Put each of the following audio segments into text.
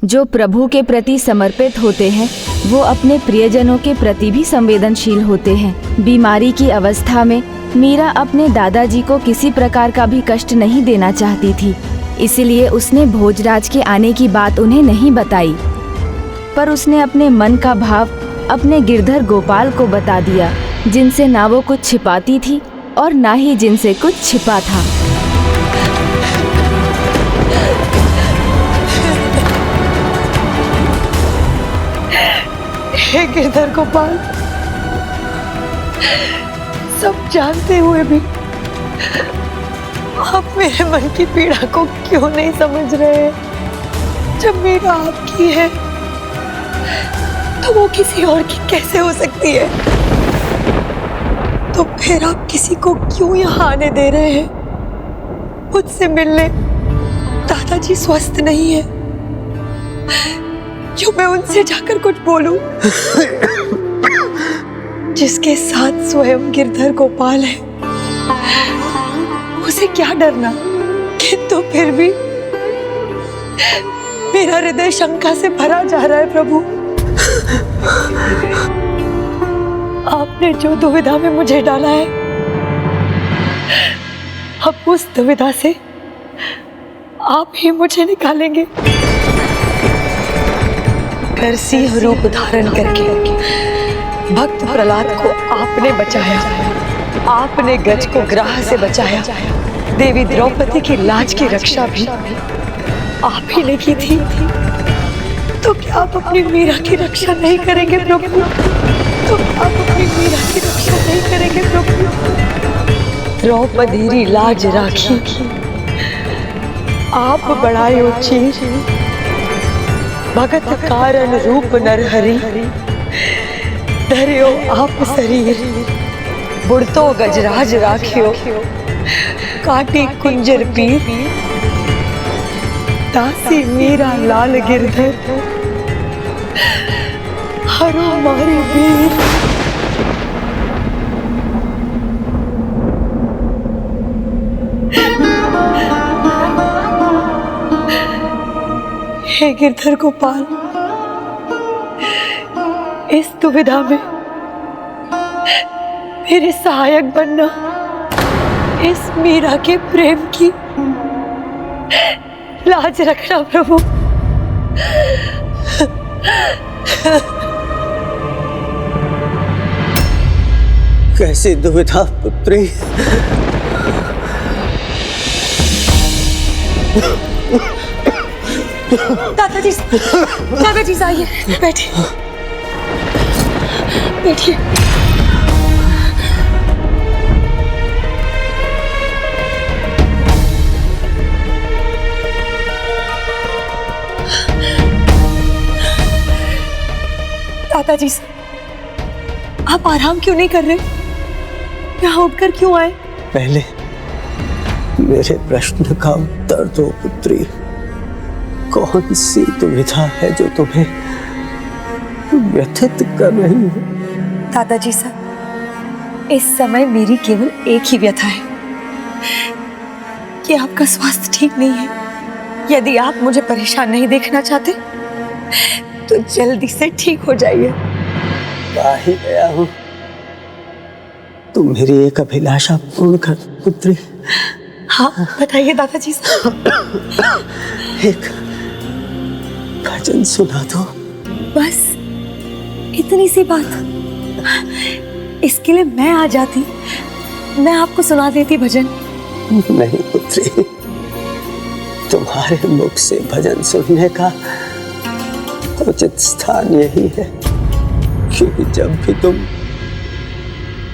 जो प्रभु के प्रति समर्पित होते हैं वो अपने प्रियजनों के प्रति भी संवेदनशील होते हैं। बीमारी की अवस्था में मीरा अपने दादाजी को किसी प्रकार का भी कष्ट नहीं देना चाहती थी, इसलिए उसने भोजराज के आने की बात उन्हें नहीं बताई, पर उसने अपने मन का भाव अपने गिरधर गोपाल को बता दिया, जिनसे ना वो कुछ छिपाती थी और ना ही जिनसे कुछ छिपा था। हे गिरधर गोपाल, सब जानते हुए भी आप मेरे मन की पीड़ा को क्यों नहीं समझ रहे? जब मीरा आपकी है तो वो किसी और की कैसे हो सकती है? तो फिर आप किसी को क्यों यहाँ आने दे रहे हैं? मुझसे मिलने दादाजी स्वस्थ नहीं है, जो मैं उनसे जाकर कुछ बोलूं? जिसके साथ स्वयं गिरधर गोपाल है, उसे क्या डरना? किंतु फिर भी मेरा हृदय शंका से भरा जा रहा है प्रभु। आपने जो दुविधा में मुझे डाला है, अब उस दुविधा से आप ही मुझे निकालेंगे। सिंह रूप धारण करके भक्त प्रहलाद को आपने बचाया, आपने गज को ग्राह से बचाया, देवी द्रौपदी की लाज की रक्षा भी आप ही ने की थी। तो क्या आप अपनी मीरा की रक्षा नहीं करेंगे प्रभु? तो क्या आप अपनी मीरा की रक्षा नहीं करेंगे प्रभु? द्रौपदी लाज राखी आप बढ़ाए उचीर, भगत कारण रूप नरहरि, धरियो आप शरीर, बुढ़तो गजराज राखियो, काटी कुंजर पीर, दासी मीरा लाल गिरधर, हरो मारी वीर। हे गिरधर गोपाल, इस दुविधा में मेरे सहायक बनना, इस मीरा के प्रेम की लाज रखना प्रभु। कैसी दुविधा पुत्री? दादाजी आइए, बैठिए बैठिए। दादाजी आप आराम क्यों नहीं कर रहे? यहाँ उठकर क्यों आए? पहले मेरे प्रश्न का उत्तर दो पुत्री। कौन सी दुविधा है जो तुम्हें व्यथित कर रही है? दादाजी साहब, इस समय मेरी केवल एक ही व्यथा है कि आपका स्वास्थ्य ठीक नहीं है। यदि आप मुझे परेशान नहीं देखना चाहते तो जल्दी से ठीक हो जाइए। आ ही गया हूँ, तुम मेरी एक अभिलाषा पूर्ण कर पुत्री। हाँ बताइए दादाजी साहब। एक भजन सुना दो। बस इतनी सी बात? इसके लिए मैं आ जाती, मैं आपको सुना देती भजन। नहीं पुत्री, तुम्हारे मुख से भजन सुनने का उचित स्थान यही है, क्योंकि जब भी तुम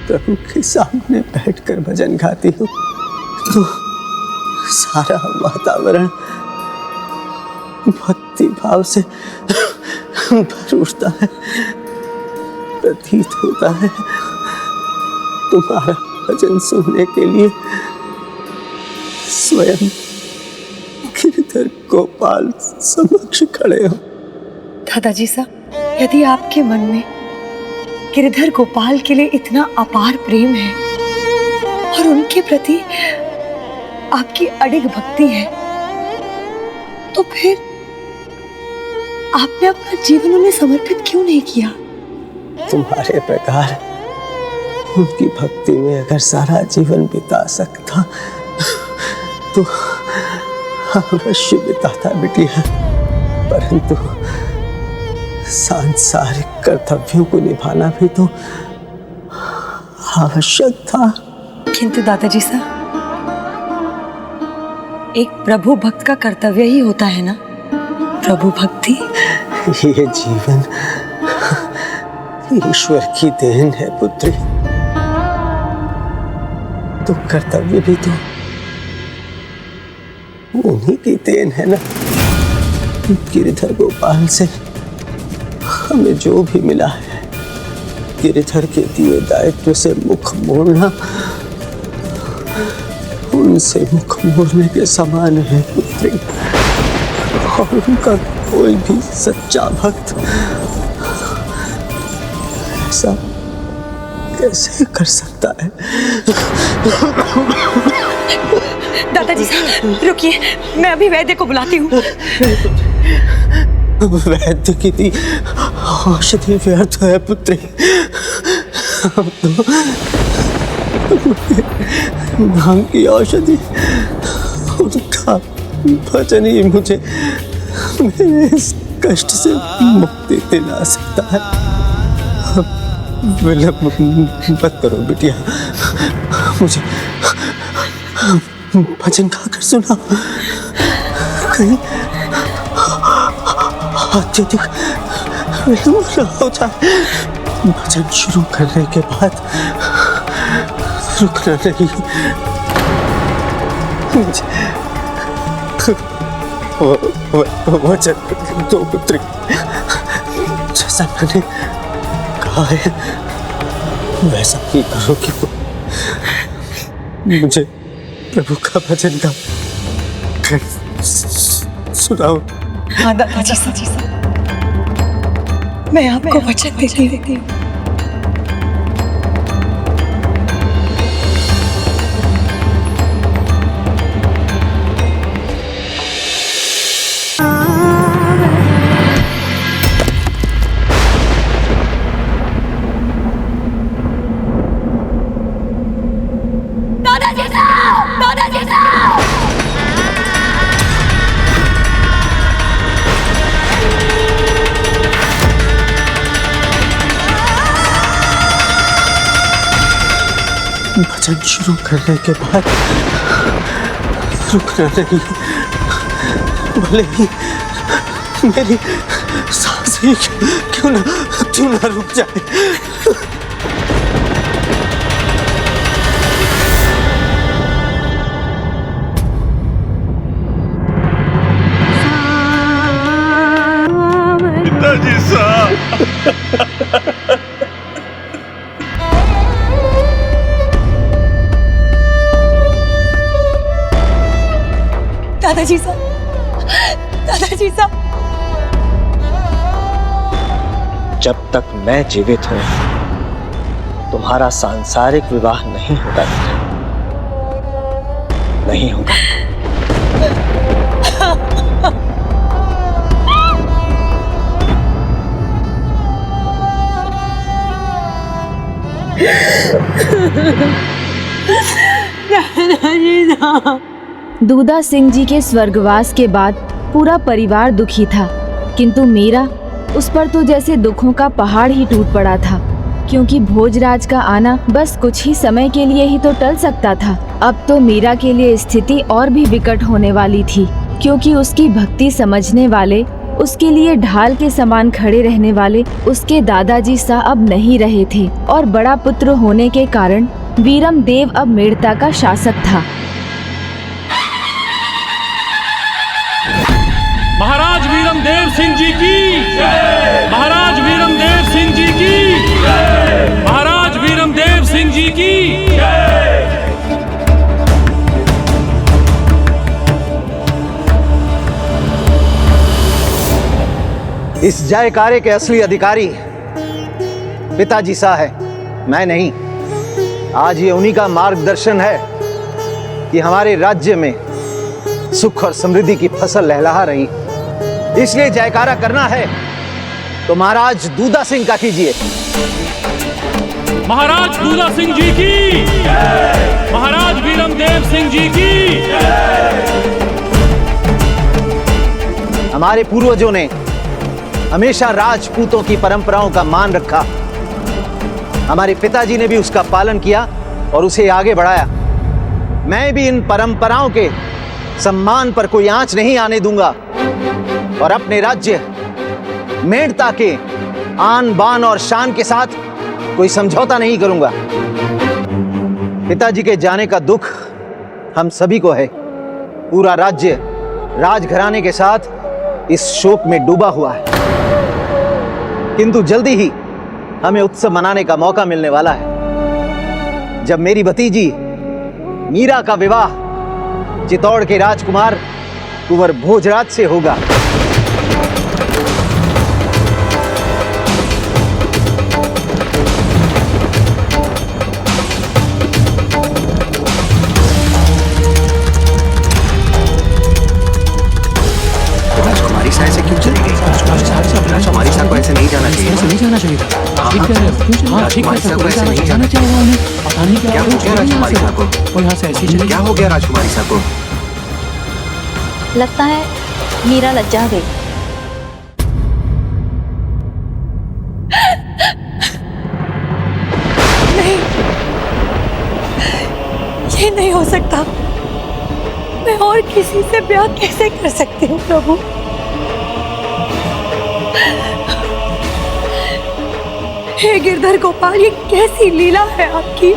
प्रभु के सामने बैठकर भजन गाती हो तो सारा वातावरण भक्ति भाव से भर उठता है। प्रतीत होता है तुम्हारा भजन सुनने के लिए स्वयं गिरधर गोपाल समक्ष खड़े हो। दादाजी साहब, यदि आपके मन में गिरधर गोपाल के लिए इतना अपार प्रेम है और उनके प्रति आपकी अडिग भक्ति है, तो फिर आपने अपना जीवन उन्हें समर्पित क्यों नहीं किया? तुम्हारे प्रकार उनकी भक्ति में अगर सारा जीवन बिता सकता तो अवश्य बिताता बिटिया, परंतु सांसारिक कर्तव्यों को निभाना भी तो आवश्यक था। किंतु दादाजी साहब, एक प्रभु भक्त का कर्तव्य ही होता है ना, प्रभु भक्ति। ये जीवन ईश्वर की देन है पुत्री, तो कर्तव्य भी तो उन्हीं की देन है ना। गिरिधर गोपाल से हमें जो भी मिला है, गिरिधर के दिए दायित्व से मुख मोड़ना उनसे मुख मोड़ने के समान है पुत्री। और उनका कोई भी सच्चा भक्त ऐसा कैसे कर सकता है? दादाजी साहब रुकिए, मैं अभी वैद्य को बुलाती हूँ। वैद्य की दी औषधि व्यर्थ है पुत्री। भांग की औषधि, उनका भजन ही मुझे मेरे इस कष्ट से मुक्ति दिला सकता है। विलंब मत करो बिटिया, मुझे भजन गाकर सुना। कहीं अत्यधिक विलंब न हो जाए। भजन शुरू करने के बाद रुकना नहीं। वचन दो पुत्री, जैसा मैंने कहा है वैसा ही करोगी तो मुझे प्रभु का भजन का सुनाओ। हाँ दादाजी साहब, मैं आपको वचन देती हूँ। भजन शुरू करने के बाद रुकना नहीं, भले ही मेरी सांस ही क्यों ना रुक जाए। पिताजी साहब, दादाजी साहब, दादाजी साहब, जब तक मैं जीवित हूं तुम्हारा सांसारिक विवाह नहीं होगा, नहीं होगा। दादाजी साहब। दूधा सिंह जी के स्वर्गवास के बाद पूरा परिवार दुखी था, किंतु मीरा, उस पर तो जैसे दुखों का पहाड़ ही टूट पड़ा था, क्योंकि भोजराज का आना बस कुछ ही समय के लिए ही तो टल सकता था। अब तो मीरा के लिए स्थिति और भी विकट होने वाली थी, क्योंकि उसकी भक्ति समझने वाले, उसके लिए ढाल के समान खड़े रहने वाले उसके दादाजी सा अब नहीं रहे थे, और बड़ा पुत्र होने के कारण वीरम देव अब मेड़ता का शासक था। महाराज वीरम देव सिंह जी की जय। महाराज वीरम देव सिंह जी की जय। महाराज वीरम देव सिंह जी की जय। इस जयकारे के असली अधिकारी पिताजी सा है, मैं नहीं। आज ये उन्हीं का मार्गदर्शन है कि हमारे राज्य में सुख और समृद्धि की फसल लहलहा रही। इसलिए जयकारा करना है तो महाराज दूधा सिंह का कीजिए। महाराज दूधा सिंह जी की, महाराज वीरमदेव सिंह जी की। हमारे पूर्वजों ने हमेशा राजपूतों की परंपराओं का मान रखा। हमारे पिताजी ने भी उसका पालन किया और उसे आगे बढ़ाया। मैं भी इन परंपराओं के सम्मान पर कोई आंच नहीं आने दूंगा और अपने राज्य मेड़ता के आन बान और शान के साथ कोई समझौता नहीं करूंगा। पिताजी के जाने का दुख हम सभी को है। पूरा राज्य राजघराने के साथ इस शोक में डूबा हुआ है, किंतु जल्दी ही हमें उत्सव मनाने का मौका मिलने वाला है, जब मेरी भतीजी मीरा का विवाह चित्तौड़ के राजकुमार कुंवर भोजराज से होगा। राजकुमारी सा ऐसे क्यों चली गई? राजकुमारी सा को ऐसे नहीं जाना चाहिए। नहीं जाना चाहिए था। ठीक कह रहे हो। हाँ, ठीक है, राजकुमारी सा को ऐसे नहीं जाना चाहिए उन्हें। पता नहीं क्या हो गया राजकुमारी सा को? वो यहाँ से ऐसे ही चली क्या हो गया राजकुमारी सा को? लगता है मीरा लज्जा गई। नहीं, ये नहीं हो सकता। मैं और किसी से ब्याह कैसे कर सकती हूँ प्रभु? हे गिरधर गोपाल, ये कैसी लीला है आपकी?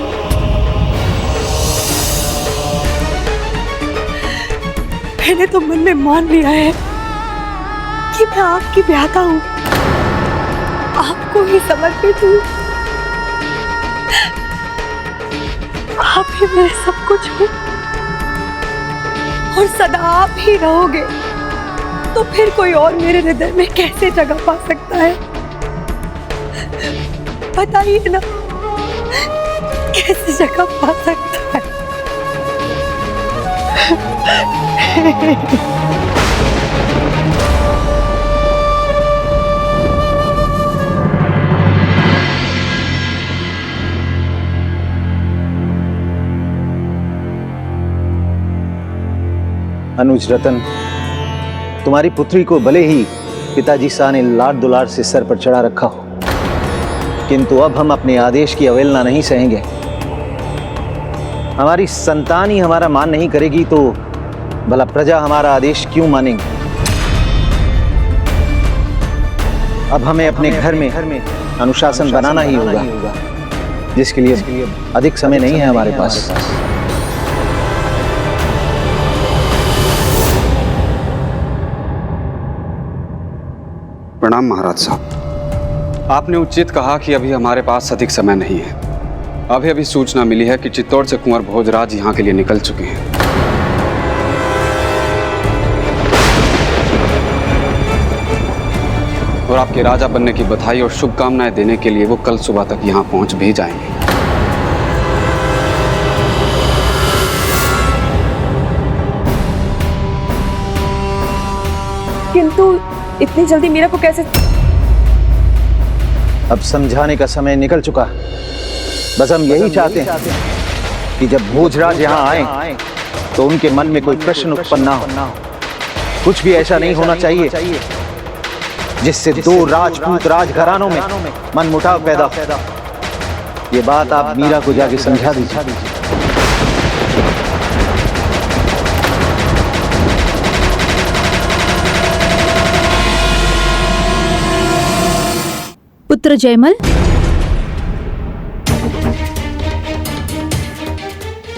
मैंने तो मन में मान लिया है कि मैं आपकी ब्याहता हूँ, आपको ही समर्पित हूँ। आप ही मेरे सब कुछ हो और सदा आप ही रहोगे, तो फिर कोई और मेरे हृदय में कैसे जगह पा सकता है? बताइए ना, कैसे जगह पा सकता है? अनुज रतन, तुम्हारी पुत्री को भले ही पिताजी शाह ने लाड दुलार से सर पर चढ़ा रखा हो, किंतु अब हम अपने आदेश की अवहेलना नहीं सहेंगे। हमारी संतान ही हमारा मान नहीं करेगी तो भला प्रजा हमारा आदेश क्यों मानेंगे? अब हमें अपने घर में अनुशासन बनाना ही होगा, जिसके लिए अधिक समय नहीं है हमारे पास। प्रणाम महाराज साहब। आपने उचित कहा कि अभी हमारे पास अधिक समय नहीं है। अभी सूचना मिली है कि चित्तौड़ से कुंवर भोजराज यहाँ के लिए निकल चुके हैं। और आपके राजा बनने की बधाई और शुभकामनाएं देने के लिए वो कल सुबह तक यहाँ पहुँच भी जाएंगे। किंतु इतनी जल्दी मीरा को कैसे? अब समझाने का समय निकल चुका। बस हम यही चाहते हैं कि जब भोजराज यहाँ आए तो उनके मन में कोई प्रश्न उत्पन्न ना हो। कुछ भी ऐसा नहीं होना चाहिए जिससे दो राजपूत राजघरानों में मनमुटाव पैदा हो। ये बात आप मीरा को जाके समझा दीजिए। पुत्र जयमल,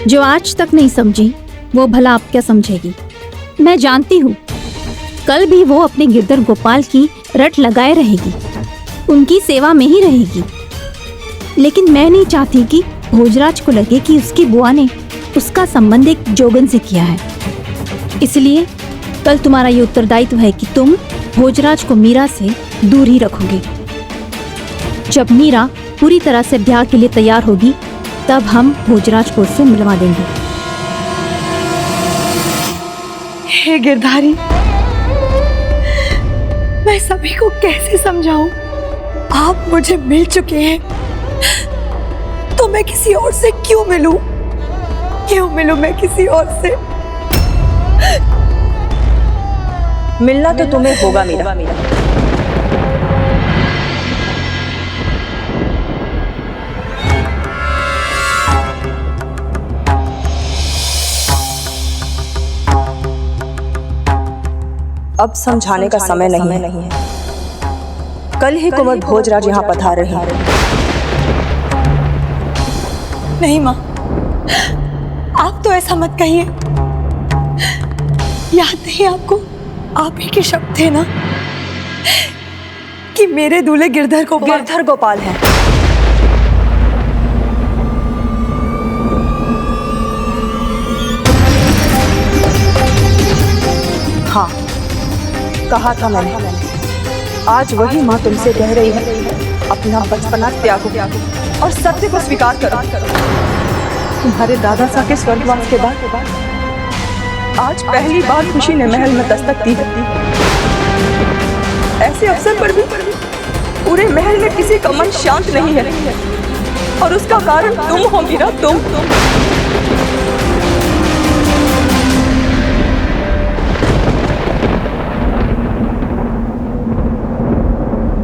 जो आज तक नहीं समझी वो भला आप क्या समझेगी? मैं जानती हूँ कल भी वो अपने गिरधर गोपाल की रट लगाए रहेगी, उनकी सेवा में ही रहेगी। लेकिन मैं नहीं चाहती कि भोजराज को लगे कि उसकी बुआ ने उसका संबंध एक जोगन से किया है। इसलिए कल तुम्हारा ये उत्तरदायित्व है कि तुम भोजराज को मीरा से दूर ही रखोगे। जब मीरा पूरी तरह से ब्याह के लिए तैयार होगी तब हम भोजराज को उससे मिलवा देंगे। हे गिरधारी, मैं सभी को कैसे समझाऊं? आप मुझे मिल चुके हैं तो मैं किसी और से क्यों मिलूं? क्यों मिलूं मैं किसी और से? मिलना तो तुम्हें होगा मीरा। अब समझाने का समय नहीं है। कल ही कुंवर भोजराज यहाँ पधार रहे हैं। नहीं माँ, आप तो ऐसा मत कहिए। याद नहीं आपको? आप ही के शब्द थे ना कि मेरे दूल्हे गिरधर गोपाल हैं। हाँ, कहा था मैंने। आज वही माँ तुमसे कह रही है, अपना बचपना त्यागो और सत्य को स्वीकार करो। तुम्हारे दादा साहब के स्वर्गवास के बाद आज पहली बार खुशी ने महल में दस्तक दी है। ऐसे अवसर पर भी पूरे महल में किसी का मन शांत नहीं है और उसका कारण तुम हो मीरा, तुम।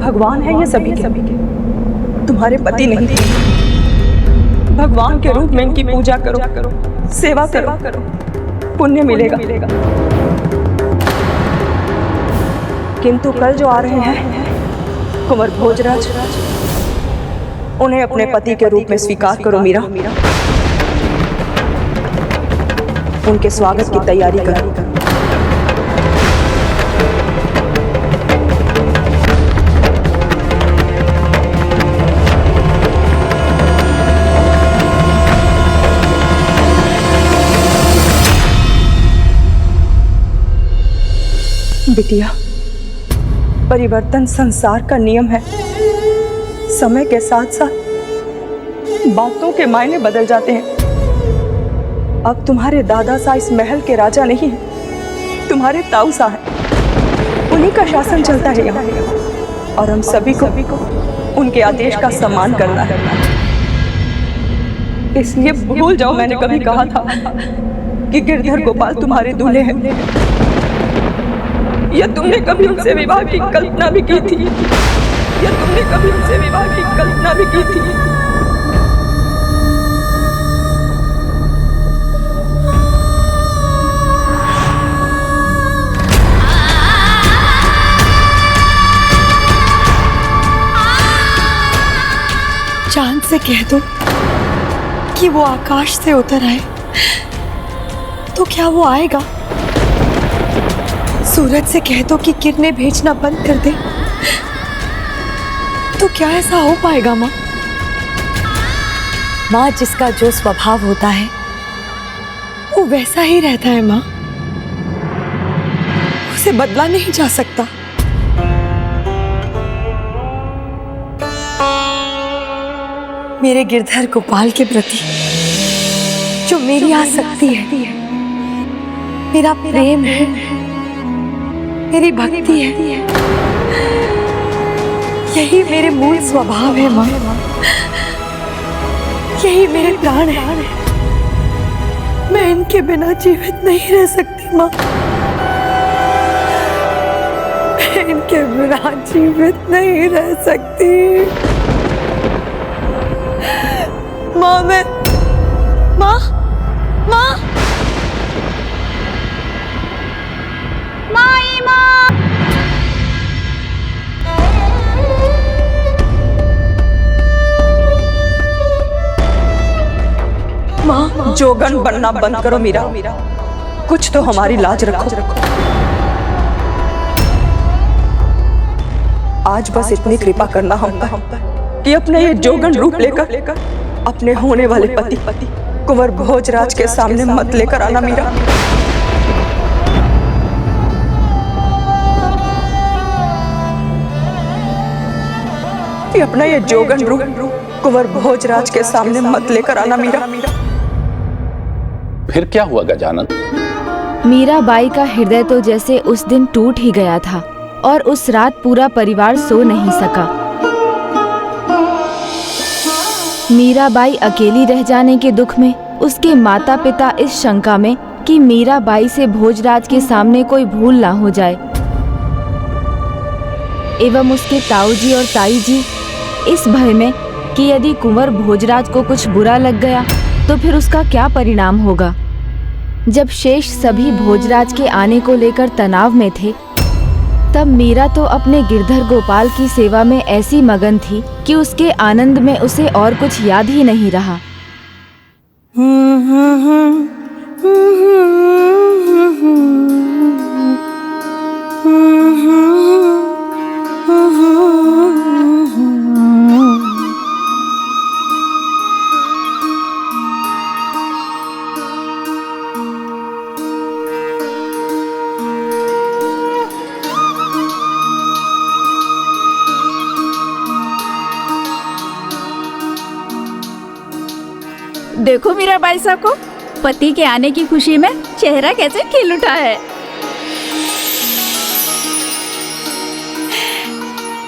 भगवान है ये सभी के, तुम्हारे पति नहीं। भगवान के रूप में इनकी पूजा करो, सेवा करो, पुण्य मिलेगा। किंतु कल जो आ रहे हैं कुंवर भोजराज, उन्हें अपने पति के रूप में स्वीकार करो मीरा। उनके स्वागत की तैयारी करो। बिटिया, परिवर्तन संसार का नियम है। समय के साथ साथ बातों के मायने बदल जाते हैं। अब तुम्हारे दादा सा इस महल के राजा नहीं है, तुम्हारे ताऊ सा है। उन्हीं का शासन चलता है यहाँ और हम सभी को उनके आदेश का सम्मान करना है। इसलिए भूल जाओ मैंने कभी कहा था कि गिरधर गोपाल तुम्हारे दूल्हे हैं। या तुमने कभी उनसे विवाह की कल्पना भी की थी? या तुमने कभी उनसे विवाह की कल्पना भी की थी? चांद से कह दो कि वो आकाश से उतर आए तो क्या वो आएगा? सूरज से कह दो कि किरणें भेजना बंद कर दे तो क्या ऐसा हो पाएगा माँ? माँ, जिसका जो स्वभाव होता है वो वैसा ही रहता है माँ, उसे बदला नहीं जा सकता। मेरे गिरधर गोपाल के प्रति जो मेरी आसक्ति है, मेरा प्रेम है, मेरी भक्ति है, यही मेरे मूल स्वभाव है माँ। यही मेरे प्राण है। मैं इनके बिना जीवित नहीं रह सकती माँ। मैं इनके बिना जीवित नहीं रह सकती माँ। मैं माँ माँ माँ, जोगन बनना बंद करो मीरा। कुछ तो हमारी लाज रखो। आज बस इतनी कृपा करना हम पर कि अपने ये जोगन रूप लेकर अपने होने वाले पति कुंवर भोजराज के सामने मत लेकर आना मीरा। कि अपना ये जोगन रूप कुंवर भोजराज के सामने मत लेकर आना मीरा। फिर क्या हुआ गजानन? मीराबाई का हृदय तो जैसे उस दिन टूट ही गया था। और उस रात पूरा परिवार सो नहीं सका। मीराबाई अकेली रह जाने के दुख में उसके माता पिता इस शंका में कि मीराबाई से भोजराज के सामने कोई भूल ना हो जाए, एवं उसके ताऊजी और ताई जी इस भय में कि यदि कुंवर भोजराज को कुछ बुरा लग गया तो फिर उसका क्या परिणाम होगा। जब शेष सभी भोजराज के आने को लेकर तनाव में थे, तब मीरा तो अपने गिरधर गोपाल की सेवा में ऐसी मगन थी कि उसके आनंद में उसे और कुछ याद ही नहीं रहा। देखो मीराबाई साहब को पति के आने की खुशी में चेहरा कैसे खिल उठा है।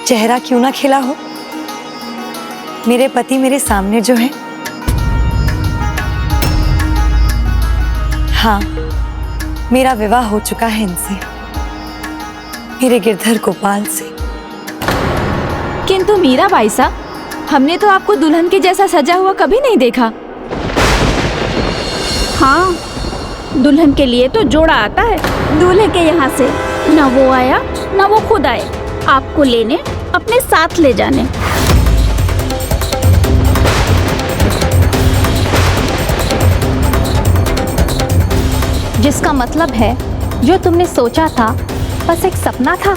चेहरा क्यों ना खिला हो, मेरे पति मेरे सामने जो है। हाँ, मेरा विवाह हो चुका है इनसे, मेरे गिरधर गोपाल से। किंतु मीराबाई साहब, हमने तो आपको दुल्हन के जैसा सजा हुआ कभी नहीं देखा। हाँ, दुल्हन के लिए तो जोड़ा आता है दूल्हे के यहाँ से। न वो आया न वो खुद आए आपको लेने, अपने साथ ले जाने। जिसका मतलब है जो तुमने सोचा था बस एक सपना था।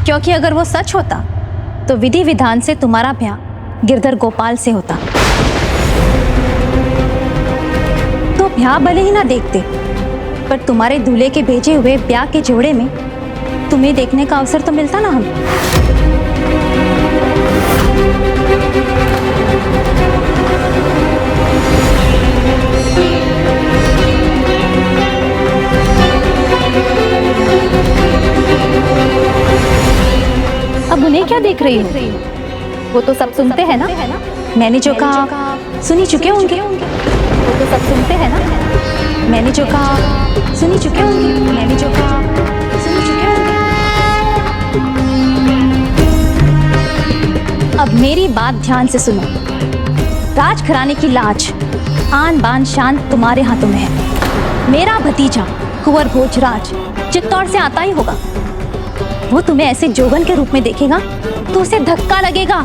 क्योंकि अगर वो सच होता तो विधि विधान से तुम्हारा ब्याह गिरधर गोपाल से होता। तो ब्याह भले ही ना देखते, पर तुम्हारे दूल्हे के भेजे हुए ब्याह के जोड़े में तुम्हें देखने का अवसर तो मिलता ना हमें। अब उन्हें क्या देख रही हो? वो तो सब सुनते हैं ना। मैंने जो कहा सुनी चुके होंगे। वो तो सब सुनते हैं ना। मैंने जो कहा सुनी चुके होंगे। मैंने जो कहा सुनी चुके होंगे। अब मेरी बात ध्यान से सुनो। राजघराने की लाज, आन बान शान तुम्हारे हाथों में है। मेरा भतीजा कुंवर भोजराज चित्तौड़ से आता ही होगा। वो तुम्हें ऐसे जोगन के रूप में देखेगा तो उसे धक्का लगेगा।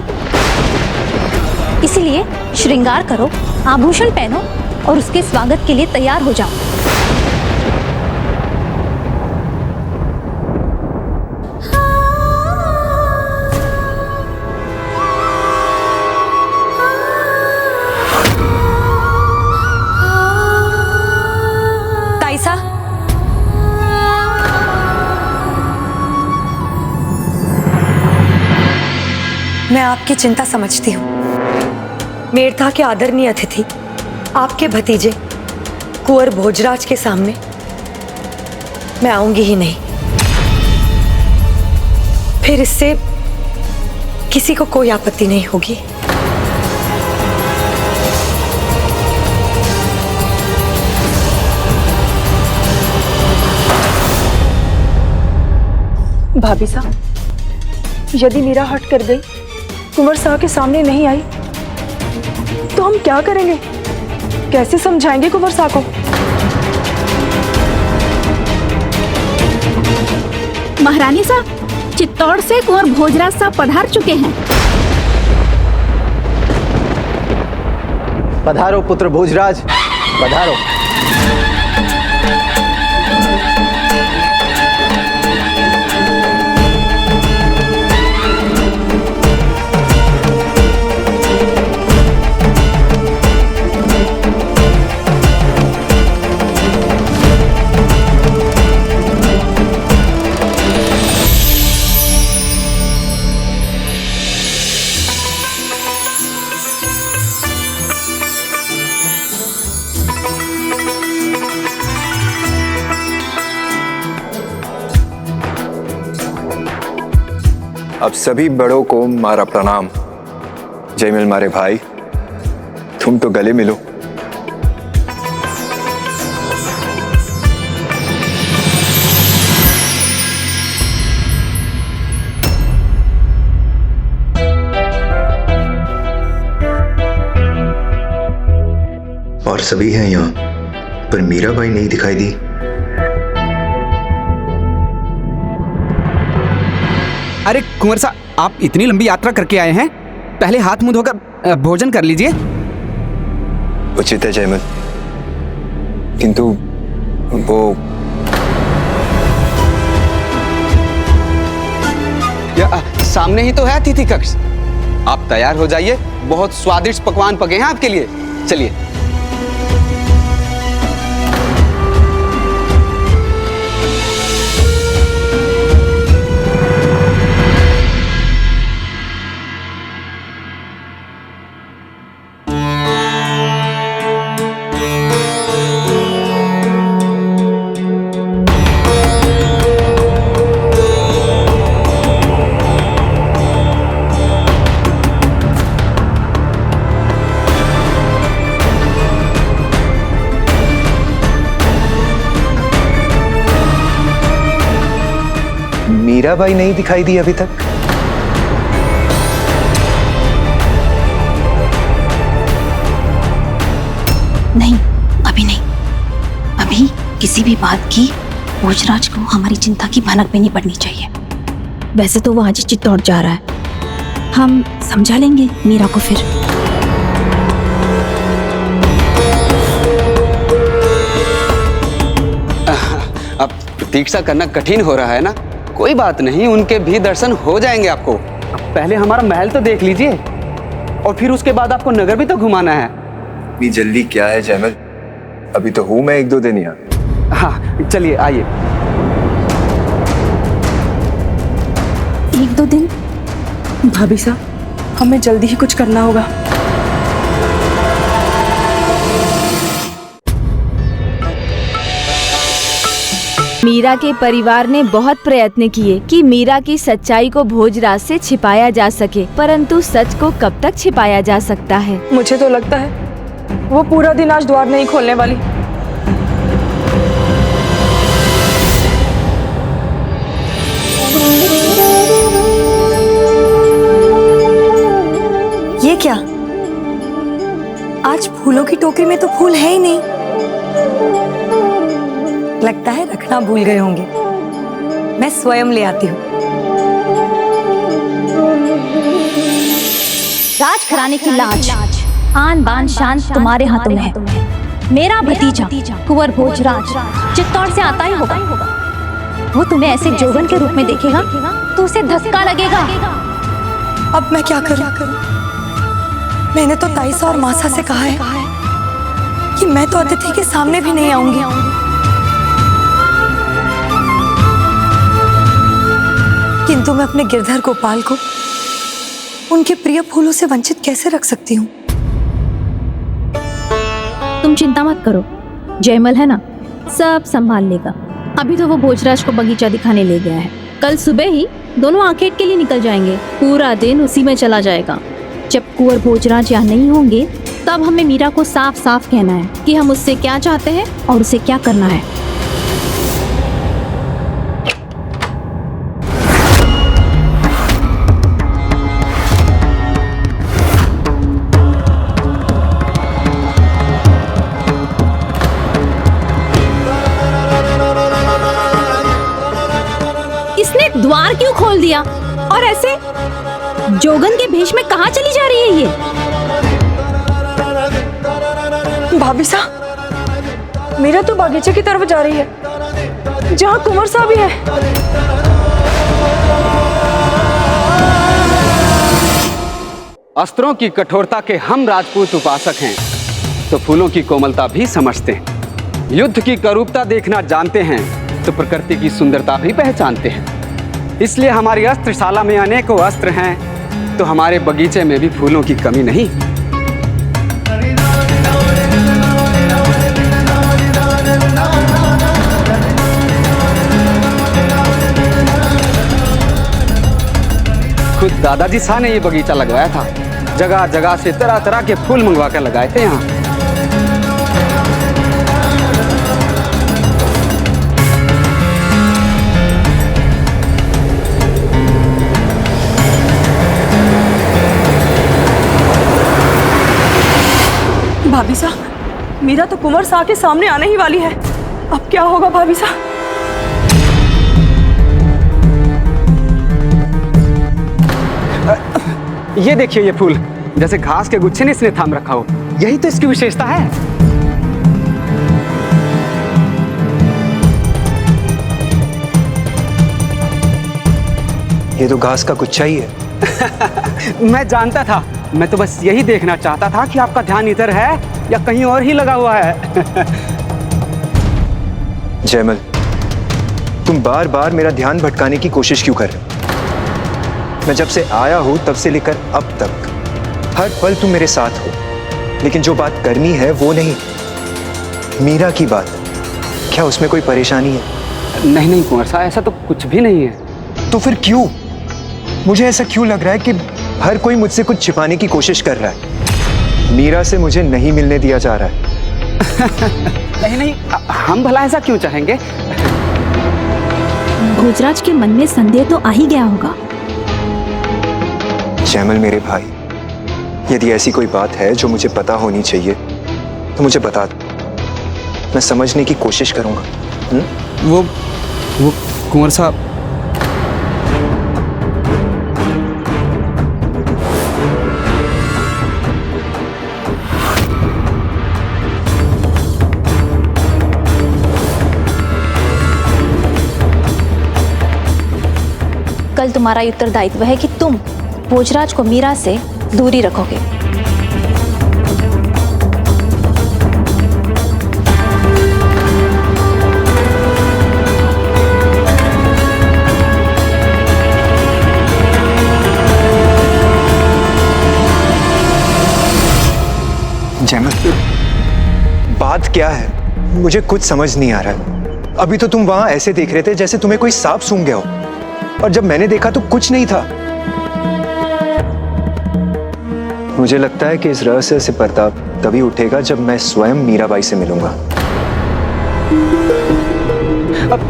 इसीलिए श्रृंगार करो, आभूषण पहनो और उसके स्वागत के लिए तैयार हो जाओ। ताईसा, मैं आपकी चिंता समझती हूँ। मेड़ता के आदरणीय अतिथि आपके भतीजे कुंवर भोजराज के सामने मैं आऊंगी ही नहीं। फिर इससे किसी को कोई आपत्ति नहीं होगी। भाभी साहब, यदि मीरा हट कर गई, कुंवर साहब के सामने नहीं आई, तो हम क्या करेंगे? कैसे समझाएंगे कुंवर साहब को? महारानी साहब, चित्तौड़ से कुंवर भोजराज साहब पधार चुके हैं। पधारो पुत्र भोजराज, पधारो। अब सभी बड़ों को मारा प्रणाम। जयमल मारे भाई, तुम तो गले मिलो। और सभी हैं यहाँ, पर मीराबाई नहीं दिखाई दी। अरे कुंवर साहब, आप इतनी लंबी यात्रा करके आए हैं, पहले हाथ मुंह धोकर भोजन कर लीजिए। उचित है जयमल, किंतु वो सामने ही तो है अतिथि कक्ष। आप तैयार हो जाइए, बहुत स्वादिष्ट पकवान पके हैं आपके लिए। चलिए। मीराबाई नहीं दिखाई दी अभी तक। नहीं, अभी नहीं। अभी किसी भी बात की भोजराज को हमारी चिंता की भनक भी नहीं पड़नी चाहिए। वैसे तो वो आज ही चित्तौड़ जा रहा है, हम समझा लेंगे मीरा को फिर। अब प्रतीक्षा करना कठिन हो रहा है ना? कोई बात नहीं, उनके भी दर्शन हो जाएंगे आपको। पहले हमारा महल तो देख लीजिए, और फिर उसके बाद आपको नगर भी तो घुमाना है। इतनी जल्दी क्या है जयमल, अभी तो हूं मैं 1-2 दिन यहाँ। हाँ चलिए, आइए। 1-2 दिन? भाभी साहब, हमें जल्दी ही कुछ करना होगा। मीरा के परिवार ने बहुत प्रयत्न किए कि मीरा की सच्चाई को भोजराज से छिपाया जा सके, परंतु सच को कब तक छिपाया जा सकता है? मुझे तो लगता है वो पूरा दिन आज द्वार नहीं खोलने वाली। ये क्या? आज फूलों की टोकरी में तो फूल है ही नहीं। लगता है रखना भूल गए होंगे। मैं स्वयं ले आती हूँ। राजघराने की लाज, आन बान शान तुम्हारे हाथों में है। मेरा भतीजा कुंवर भोजराज चित्तौड़ से आता ही होगा। वो तुम्हें ऐसे जोगन के रूप में देखेगा तो उसे धक्का लगेगा। अब मैं क्या करूं? मैंने तो ताईसा और मासा से कहा है कि मैं तो अतिथि के सामने भी नहीं आऊंगी। किंतु मैं अपने गिरधर गोपाल को उनके प्रिय फूलों से वंचित कैसे रख सकती हूँ? तुम चिंता मत करो, जयमल है ना, सब संभाल लेगा। अभी तो वो भोजराज को बगीचा दिखाने ले गया है। कल सुबह ही दोनों आखेट के लिए निकल जाएंगे। पूरा दिन उसी में चला जाएगा। जब कुंवर भोजराज यहाँ नहीं होंगे तब हमें मीरा को साफ साफ कहना है कि हम उससे क्या चाहते हैं और उसे क्या करना है। इसने द्वार क्यों खोल दिया और ऐसे जोगन के भेष में कहाँ चली जा रही है ये? भाभी साहब, मीरा तो बागीचे की तरफ जा रही है जहाँ कुंवर साहब भी है। अस्त्रों की कठोरता के हम राजपूत उपासक हैं, तो फूलों की कोमलता भी समझते हैं। युद्ध की करूपता देखना जानते हैं, तो प्रकृति की सुंदरता भी पहचानते हैं। इसलिए हमारी अस्त्रशाला में अनेकों अस्त्र हैं, तो हमारे बगीचे में भी फूलों की कमी नहीं। दादाजी शाह ने ये बगीचा लगवाया था। जगह जगह से तरह तरह के फूल मंगवा कर लगाए थे यहाँ। भाभी साहब, मीरा तो कुंवर साह के सामने आने ही वाली है। अब क्या होगा भाभी साहब? ये देखिए, ये फूल जैसे घास के गुच्छे ने इसने थाम रखा हो। यही तो इसकी विशेषता है। ये तो घास का गुच्छा ही है। मैं जानता था। मैं तो बस यही देखना चाहता था कि आपका ध्यान इधर है या कहीं और ही लगा हुआ है। जयमल, तुम बार बार मेरा ध्यान भटकाने की कोशिश क्यों कर रहे हो? मैं जब से आया हूं तब से लेकर अब तक हर पल तुम मेरे साथ हो, लेकिन जो बात करनी है वो नहीं। मीरा की बात, क्या उसमें कोई परेशानी है? नहीं नहीं कुंवर साहब, ऐसा तो कुछ भी नहीं है। तो फिर क्यों? मुझे ऐसा क्यों लग रहा है कि हर कोई मुझसे कुछ छिपाने की कोशिश कर रहा है? मीरा से मुझे नहीं मिलने दिया जा रहा है। नहीं नहीं, हम भला ऐसा क्यों चाहेंगे? भोजराज के मन में संदेह तो आ ही गया होगा। जयमल मेरे भाई, यदि ऐसी कोई बात है जो मुझे पता होनी चाहिए तो मुझे बता दो, मैं समझने की कोशिश करूंगा। वो कुंवर साहब, कल तुम्हारा उत्तरदायित्व है कि तुम भोजराज को मीरा से दूरी रखोगे। जयमल, बात क्या है? मुझे कुछ समझ नहीं आ रहा है। अभी तो तुम वहां ऐसे देख रहे थे जैसे तुम्हें कोई सांप सूंघ गया हो, और जब मैंने देखा तो कुछ नहीं था। मुझे लगता है कि इस रहस्य से पर्दा तभी उठेगा जब मैं स्वयं मीराबाई से मिलूंगा। अब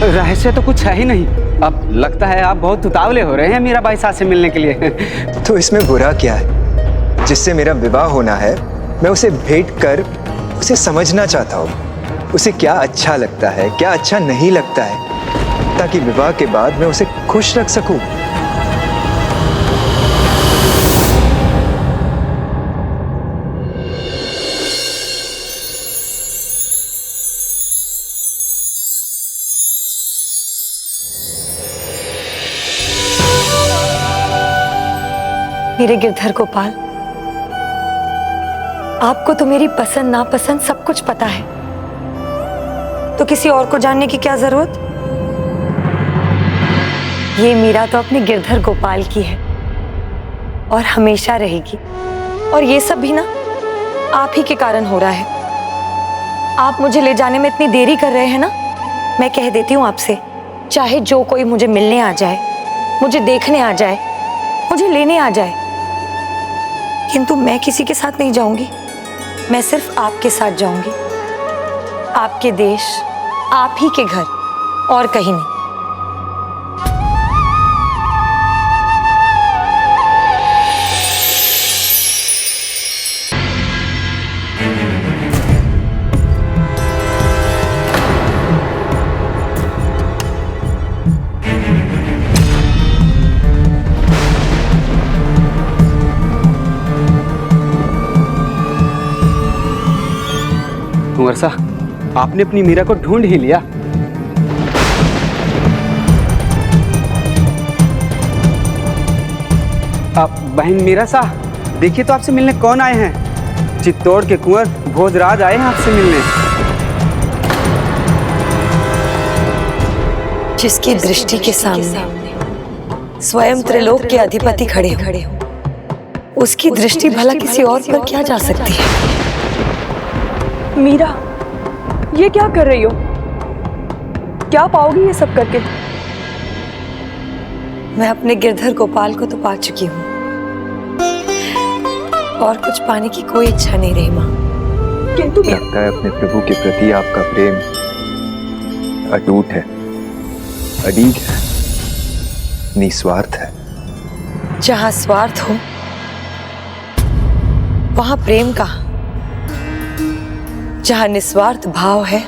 रहस्य तो कुछ है ही नहीं। अब लगता है आप बहुत उतावले हो रहे हैं मीराबाई साहब से मिलने के लिए। तो इसमें बुरा क्या है? जिससे मेरा विवाह होना है, मैं उसे भेंट कर उसे समझना चाहता हूँ। उसे क्या अच्छा लगता है, क्या अच्छा नहीं लगता है, ताकि विवाह के बाद मैं उसे खुश रख सकूं। मेरे गिरधर गोपाल, आपको तो मेरी पसंद नापसंद सब कुछ पता है, तो किसी और को जानने की क्या जरूरत? ये मीरा तो अपने गिरधर गोपाल की है और हमेशा रहेगी। और ये सब भी ना आप ही के कारण हो रहा है। आप मुझे ले जाने में इतनी देरी कर रहे हैं ना, मैं कह देती हूँ आपसे, चाहे जो कोई मुझे मिलने आ जाए, मुझे देखने आ जाए, मुझे लेने आ जाए, किंतु मैं किसी के साथ नहीं जाऊंगी। मैं सिर्फ आपके साथ जाऊंगी, आपके देश, आप ही के घर, और कहीं नहीं। कुंवर साहब, आपने अपनी मीरा को ढूंढ ही लिया। आप बहन मीरा साहब, देखिए तो आपसे मिलने कौन आए हैं। चित्तौड़ के कुंवर भोजराज आए हैं आपसे मिलने। जिसकी दृष्टि के सामने स्वयं त्रिलोक के अधिपति खड़े हो, उसकी दृष्टि भला किसी और पर क्या जा सकती है? मीरा, ये क्या कर रही हो? क्या पाओगी ये सब करके? मैं अपने गिरधर गोपाल को तो पा चुकी हूँ और कुछ पाने की कोई इच्छा नहीं रही माँ। किंतु लगता है अपने प्रभु के प्रति आपका प्रेम अटूट है, अडीग है, निस्वार्थ है। जहाँ स्वार्थ हो वहाँ प्रेम का, जहाँ निस्वार्थ भाव है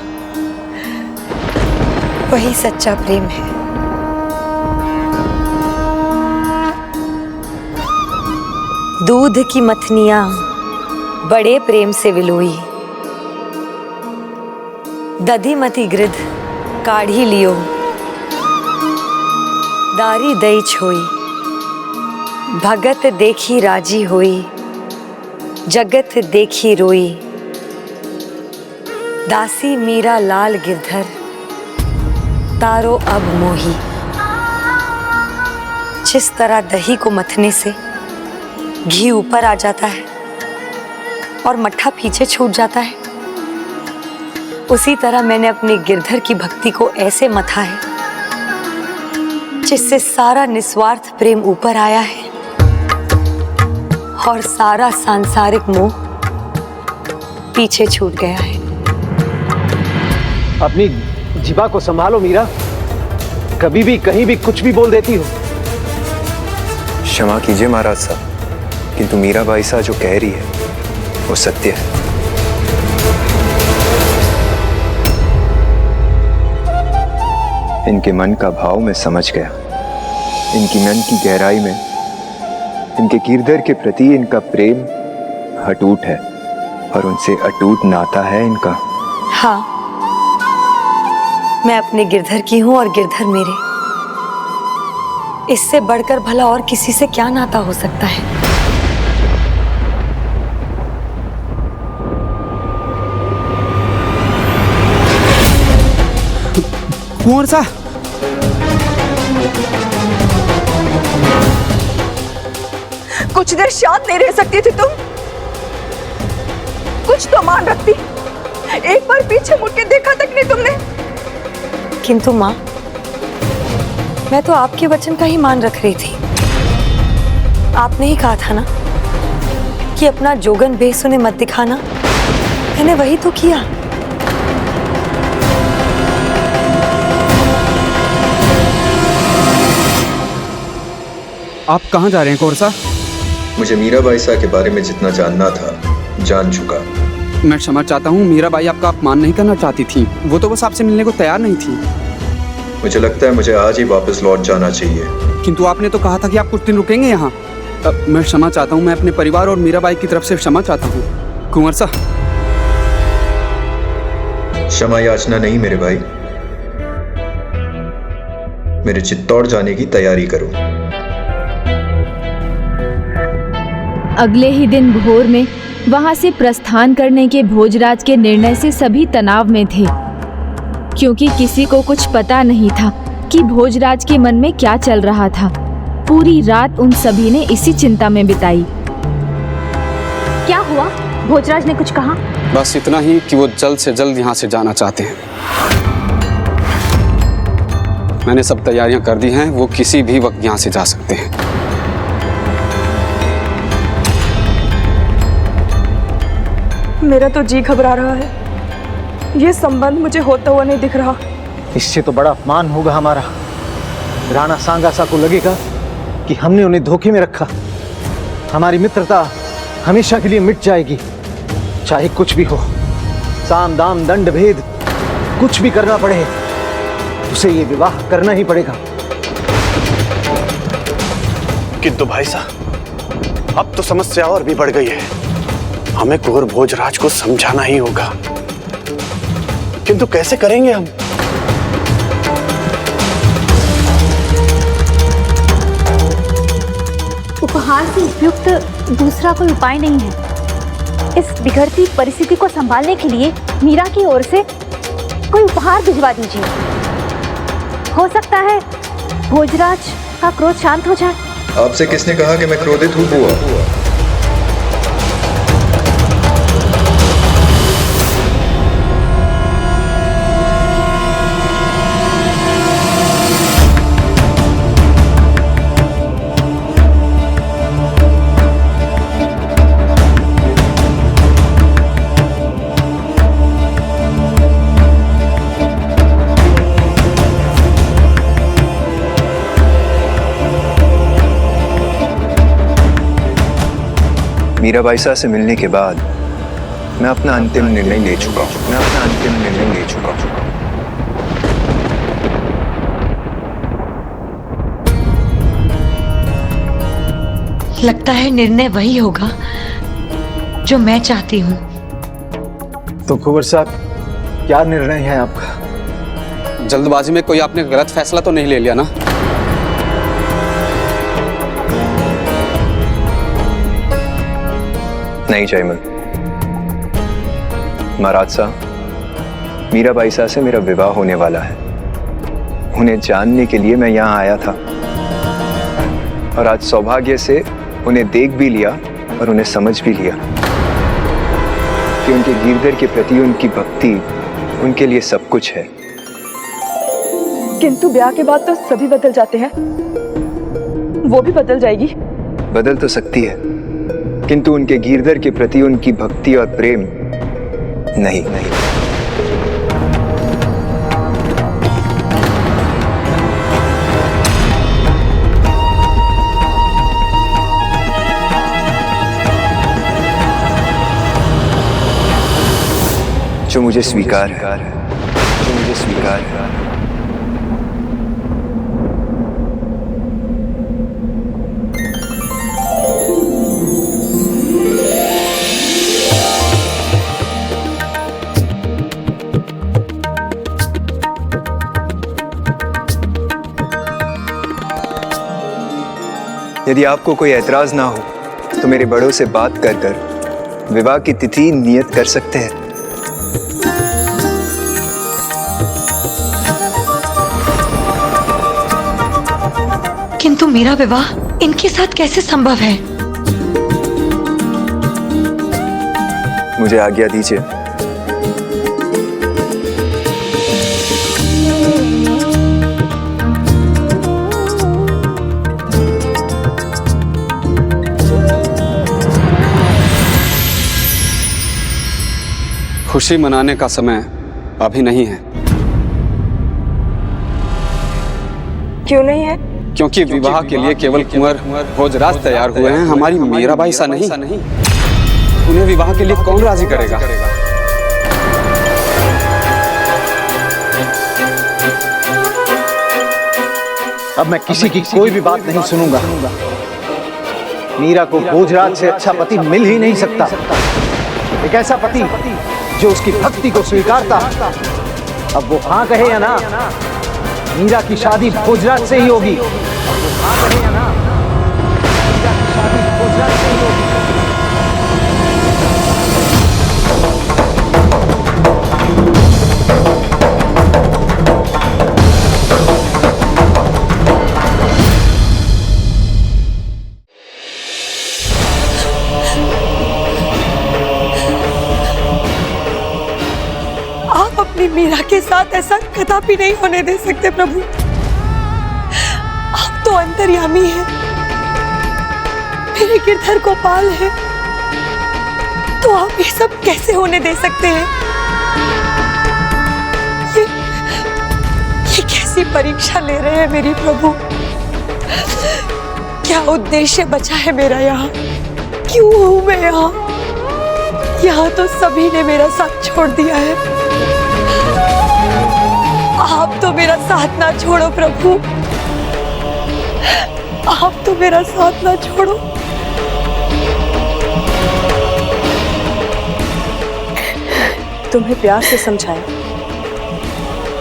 वही सच्चा प्रेम है। दूध की मथनियां बड़े प्रेम से विलोई, दधी मती गिरध काढ़ी लियो, दारी दई छोई, भगत देखी राजी होई, जगत देखी रोई, दासी मीरा लाल गिरधर तारो अब मोही। जिस तरह दही को मथने से घी ऊपर आ जाता है और मट्ठा पीछे छूट जाता है, उसी तरह मैंने अपने गिरधर की भक्ति को ऐसे मथा है जिससे सारा निस्वार्थ प्रेम ऊपर आया है और सारा सांसारिक मोह पीछे छूट गया है। अपनी जिबा को संभालो मीरा, कभी भी कहीं भी कुछ भी बोल देती हो। क्षमा कीजिए महाराज साहब, किंतु मीराबाई सा जो कह रही है वो सत्य है। इनके मन का भाव मैं समझ गया। इनकी मन की गहराई में इनके गिरधर के प्रति इनका प्रेम अटूट है और उनसे अटूट नाता है इनका। हाँ, मैं अपने गिरधर की हूं और गिरधर मेरे। इससे बढ़कर भला और किसी से क्या नाता हो सकता है। कुंवर सा, कुछ देर शांत नहीं रह सकती थी तुम? कुछ तो मान रखती। एक बार पीछे मुड़ के देखा तक नहीं तुमने। किंतु माँ, मैं तो आपके वचन का ही मान रख रही थी। आपने ही कहा था ना कि अपना जोगन बेसुने मत दिखाना। मैंने वही तो किया। आप कहाँ जा रहे हैं कोरसा? मुझे मीराबाई सा के बारे में जितना जानना था जान चुका। मैं क्षमा चाहता हूँ, मीराबाई आपका अपमान नहीं करना चाहती थी। वो तो बस आपसे मिलने को तैयार नहीं थी। मुझे लगता है मुझे आज ही वापस लौट जाना चाहिए। किंतु आपने तो कहा था कि आप कुछ दिन रुकेंगे यहाँ। मैं क्षमा चाहता हूँ, मैं अपने परिवार और मीराबाई की तरफ से क्षमा चाहता हूँ। कुंवर सा, क्षमा याचना नहीं मेरे भाई, मेरे चित्तौड़ जाने की तैयारी करो। अगले ही दिन भोर में वहां से प्रस्थान करने के भोजराज के निर्णय से सभी तनाव में थे, क्योंकि किसी को कुछ पता नहीं था कि भोजराज के मन में क्या चल रहा था। पूरी रात उन सभी ने इसी चिंता में बिताई। क्या हुआ? भोजराज ने कुछ कहा? बस इतना ही कि वो जल्द से जल्द यहाँ से जाना चाहते हैं। मैंने सब तैयारियां कर दी हैं, वो किसी भी वक्त यहाँ से जा सकते हैं। मेरा तो जी घबरा रहा है। ये संबंध मुझे होता हुआ नहीं दिख रहा। इससे तो बड़ा अपमान होगा हमारा। राणा सांगासा को लगेगा कि हमने उन्हें धोखे में रखा। हमारी मित्रता हमेशा के लिए मिट जाएगी, चाहे कुछ भी हो। साम दाम दंड भेद कुछ भी करना पड़े, उसे ये विवाह करना ही पड़ेगा। किंतु भाई साहब, अब तो समस्या और भी बढ़ गई है। हमें कुंवर भोजराज को समझाना ही होगा, किंतु कैसे करेंगे हम? उपहार से उपयुक्त दूसरा कोई उपाय नहीं है। इस बिगड़ती परिस्थिति को संभालने के लिए मीरा की ओर से कोई उपहार भिजवा दीजिए। हो सकता है भोजराज का क्रोध शांत हो जाए। आपसे किसने कहा कि मैं क्रोधित हूँ बुआ? मीराबाई सा से मिलने के बाद मैं अपना अंतिम निर्णय ले चुका हूँ। लगता है निर्णय वही होगा जो मैं चाहती हूँ। तो कुंवर साहब, क्या निर्णय है आपका? जल्दबाजी में कोई आपने गलत फैसला तो नहीं ले लिया ना? नहीं जयमल, महाराज साहब, मीराबाई सा से मेरा विवाह होने वाला है। उन्हें जानने के लिए मैं यहाँ आया था और आज सौभाग्य से उन्हें देख भी लिया और उन्हें समझ भी लिया कि उनके गिरधर के प्रति उनकी भक्ति उनके लिए सब कुछ है। किंतु ब्याह के बाद तो सभी बदल जाते हैं, वो भी बदल जाएगी। बदल तो सकती है, किंतु उनके गिरधर के प्रति उनकी भक्ति और प्रेम नहीं। जो मुझे स्वीकार है। यदि आपको कोई ऐतराज ना हो तो मेरे बड़ों से बात कर विवाह की तिथि नियत कर सकते हैं। किंतु मेरा विवाह इनके साथ कैसे संभव है? मुझे आज्ञा दीजिए। खुशी मनाने का समय अभी नहीं है। क्यों नहीं है? क्योंकि विवाह के लिए केवल कुंवर भोजराज तैयार हुए हैं, हमारी मीराबाई सा नहीं। उन्हें विवाह के लिए कौन राजी करेगा? अब मैं किसी की कोई भी बात नहीं सुनूंगा। मीरा को भोजराज से अच्छा पति मिल ही नहीं सकता। एक ऐसा पति जो उसकी भक्ति को स्वीकारता। अब वो हाँ कहे या ना, मीरा की शादी भोजराज से ही होगी। आप अपनी मीरा के साथ ऐसा कदापि नहीं होने दे सकते प्रभु। आप तो अंतर्यामी हैं, मेरे गिरधर गोपाल हैं, तो आप ये सब कैसे होने दे सकते हैं? ये कैसी परीक्षा ले रहे हैं मेरी प्रभु? क्या उद्देश्य बचा है मेरा यहाँ? क्यों हूं मैं यहाँ? यहाँ तो सभी ने मेरा साथ छोड़ दिया है। आप तो मेरा साथ ना छोड़ो प्रभु, आप तो मेरा साथ ना छोड़ो। तुम्हें प्यार से समझाया,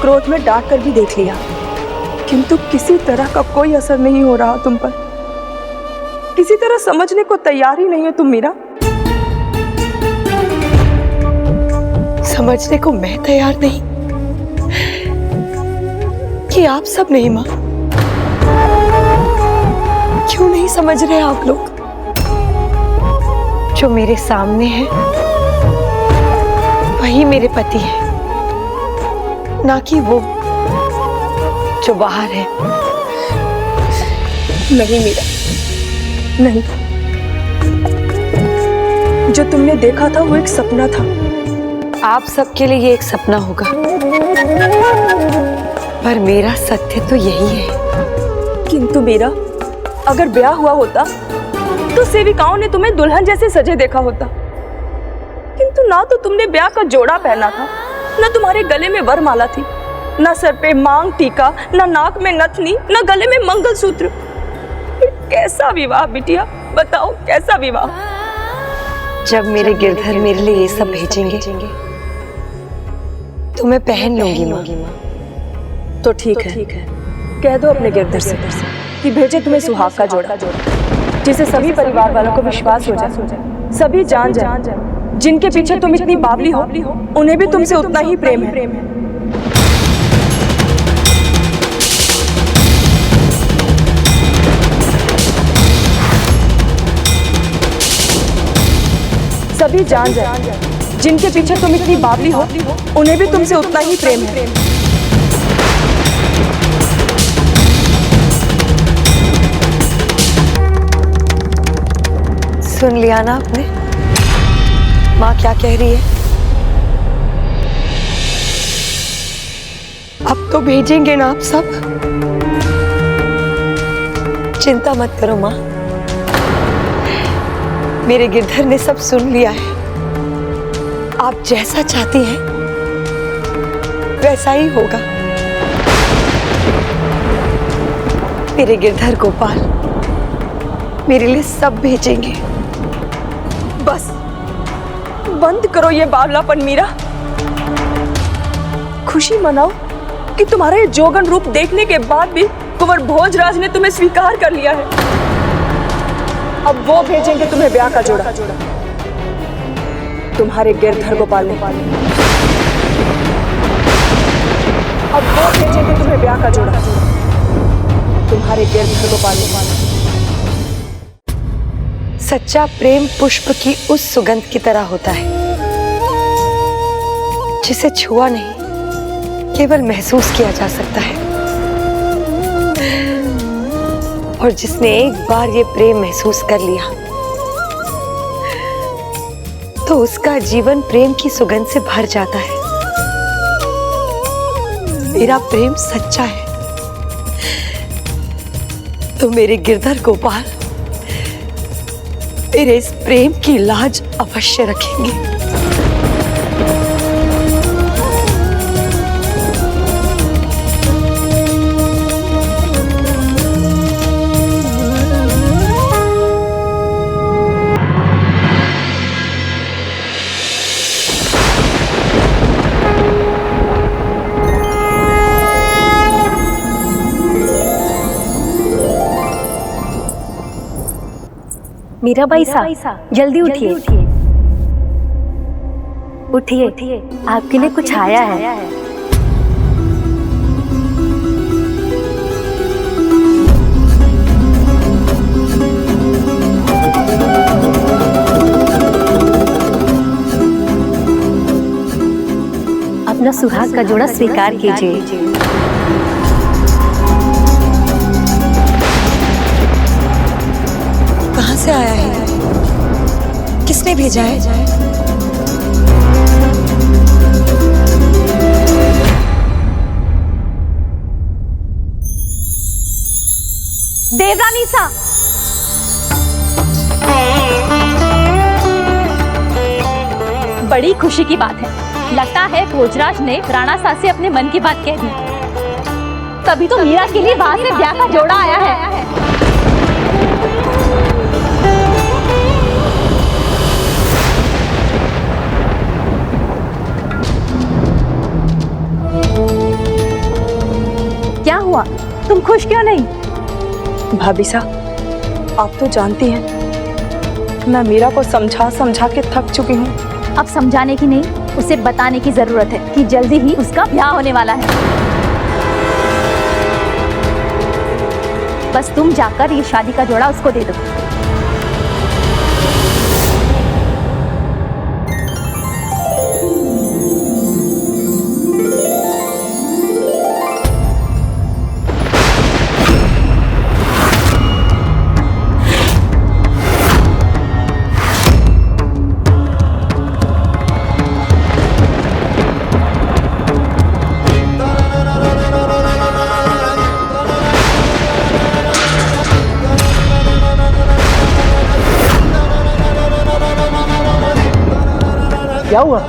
क्रोध में डांट कर भी देख लिया, किंतु किसी तरह का कोई असर नहीं हो रहा तुम पर। किसी तरह समझने को तैयार ही नहीं हो तुम मीरा। समझने को मैं तैयार नहीं कि आप सब नहीं मां। क्यों नहीं समझ रहे आप लोग? जो मेरे सामने है वही मेरे पति है, ना कि वो जो बाहर है। नहीं मीरा, नहीं। जो तुमने देखा था वो एक सपना था। आप सबके लिए ये एक सपना होगा, पर मेरा सत्य तो यही है। किंतु मेरा अगर ब्याह हुआ होता तो सेविकाओं ने तुम्हें दुल्हन जैसे सजे देखा होता, किंतु ना तो तुमने ब्याह का जोड़ा पहना था, ना तुम्हारे गले में वरमाला थी, ना सर पे मांग टीका, ना नाक में नथनी, ना गले में मंगलसूत्र। कैसा विवाह बिटिया, बताओ कैसा विवाह? जब मेरे गिरधर मेरे लिए ये सब भेजेंगे तो मैं पहन लूंगी माँ। तो ठीक है, कह दो अपने गिरधर से कि भेजे तुम्हें सुहाग का जोड़ा, जिसे सभी परिवार वालों को विश्वास हो जाए, सभी जान जाए जिनके पीछे तुम इतनी बावली हो, उन्हें भी तुमसे उतना ही प्रेम है। सभी जान जाए जिनके पीछे तुम इतनी बावली हो, उन्हें भी तुमसे उतना ही प्रेम है। सुन लिया ना आपने माँ क्या कह रही है? अब तो भेजेंगे ना आप सब? चिंता मत करो माँ, मेरे गिरधर ने सब सुन लिया है। आप जैसा चाहती हैं वैसा ही होगा। मेरे गिरधर गोपाल मेरे लिए सब भेजेंगे। बस बंद करो ये बावलापन मीरा। खुशी मनाओ कि तुम्हारा ये जोगन रूप देखने के बाद भी कुंवर भोजराज ने तुम्हें स्वीकार कर लिया है। अब वो भेजेंगे तुम्हें ब्याह का जोड़ा, तुम्हारे गिरधर गोपाल ने। अब वो भेजेंगे तुम्हें ब्याह का जोड़ा, तुम्हारे गिरधर गोपाल ने। सच्चा प्रेम पुष्प की उस सुगंध की तरह होता है जिसे छुआ नहीं केवल महसूस किया जा सकता है, और जिसने एक बार ये प्रेम महसूस कर लिया तो उसका जीवन प्रेम की सुगंध से भर जाता है। मेरा प्रेम सच्चा है तो मेरे गिरधर गोपाल मेरे इस प्रेम की लाज अवश्य रखेंगे। मीराबाई साहब जल्दी उठिए, उठिए, आपके लिए कुछ आया है। अपना सुहाग का जोड़ा स्वीकार कीजिए। कहाँ से आया है? किसने भेजा है? देवरानी सा, बड़ी खुशी की बात है। लगता है भोजराज ने राणा सा से अपने मन की बात कह दी, तभी तो मीरा के लिए वहां से ब्याह का जोड़ा आया है। क्या हुआ, तुम खुश क्यों नहीं? भाभी साहब, आप तो जानती हैं मैं मीरा को समझा समझा के थक चुकी हूँ। अब समझाने की नहीं, उसे बताने की जरूरत है कि जल्दी ही उसका ब्याह होने वाला है। बस तुम जाकर ये शादी का जोड़ा उसको दे दो। क्या हुआ?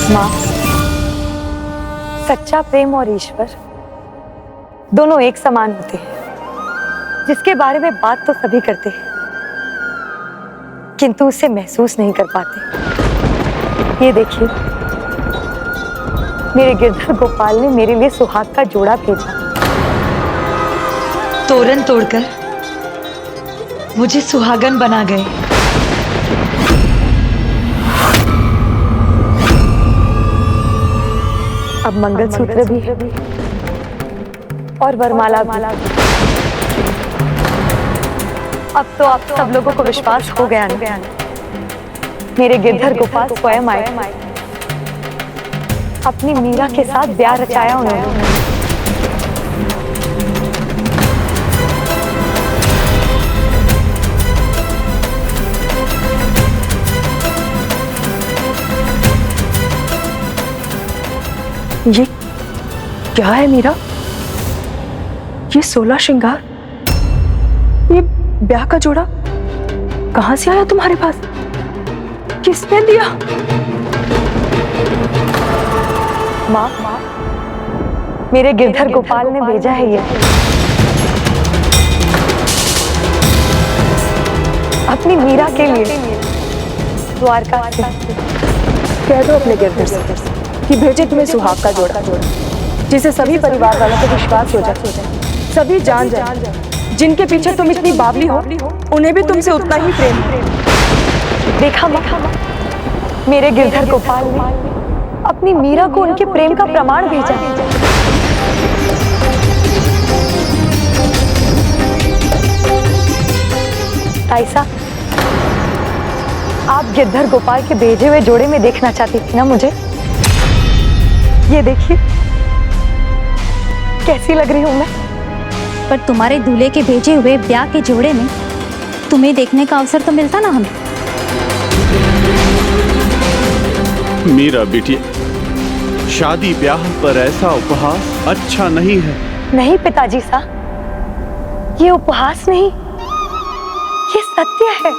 माँ, सच्चा प्रेम और ईश्वर दोनों एक समान होते हैं, जिसके बारे में बात तो सभी करते हैं, किंतु उसे महसूस नहीं कर पाते। ये देखिए, मेरे गिरधर गोपाल ने मेरे लिए सुहाग का जोड़ा भेजा। तोरण तोड़कर मुझे सुहागन बना गए। अब मंगलसूत्र भी और वरमाला भी। अब तो आप सब लोगों को विश्वास हो गया ना, मेरे गिरधर गोपाल स्वयं आए, अपनी मीरा के साथ ब्याह रचाया उन्होंने। ये क्या है मीरा? ये 16 श्रृंगार, ये ब्याह का जोड़ा कहां से आया तुम्हारे पास? किसने दिया? माँ, मेरे गिरधर गोपाल ने भेजा है ये, अपनी मीरा के लिए द्वारका से। कह दो अपने गिरधर से कि भेजे तुम्हें सुहाग का जोड़ा, जिसे सभी परिवार वालों को विश्वास हो जाए, सभी जान जाए, जिनके पीछे तुम इतनी बावली हो, उन्हें भी तुमसे उतना ही प्रेम है। देखा माँ, मेरे गिरधर गोपाल ने अपनी मीरा को उनके प्रेम का प्रमाण भेजा। ऐसा आप गिरधर गोपाल के भेजे हुए जोड़े में देखना चाहती थी ना मुझे? ये देखिए कैसी लग रही हूं मैं। पर तुम्हारे दूल्हे के भेजे हुए ब्याह के जोड़े में तुम्हें देखने का अवसर तो मिलता ना हमें। मीरा बिटिया, शादी ब्याह पर ऐसा उपहास अच्छा नहीं है। नहीं पिताजी साहब, ये उपहास नहीं, ये सत्य है।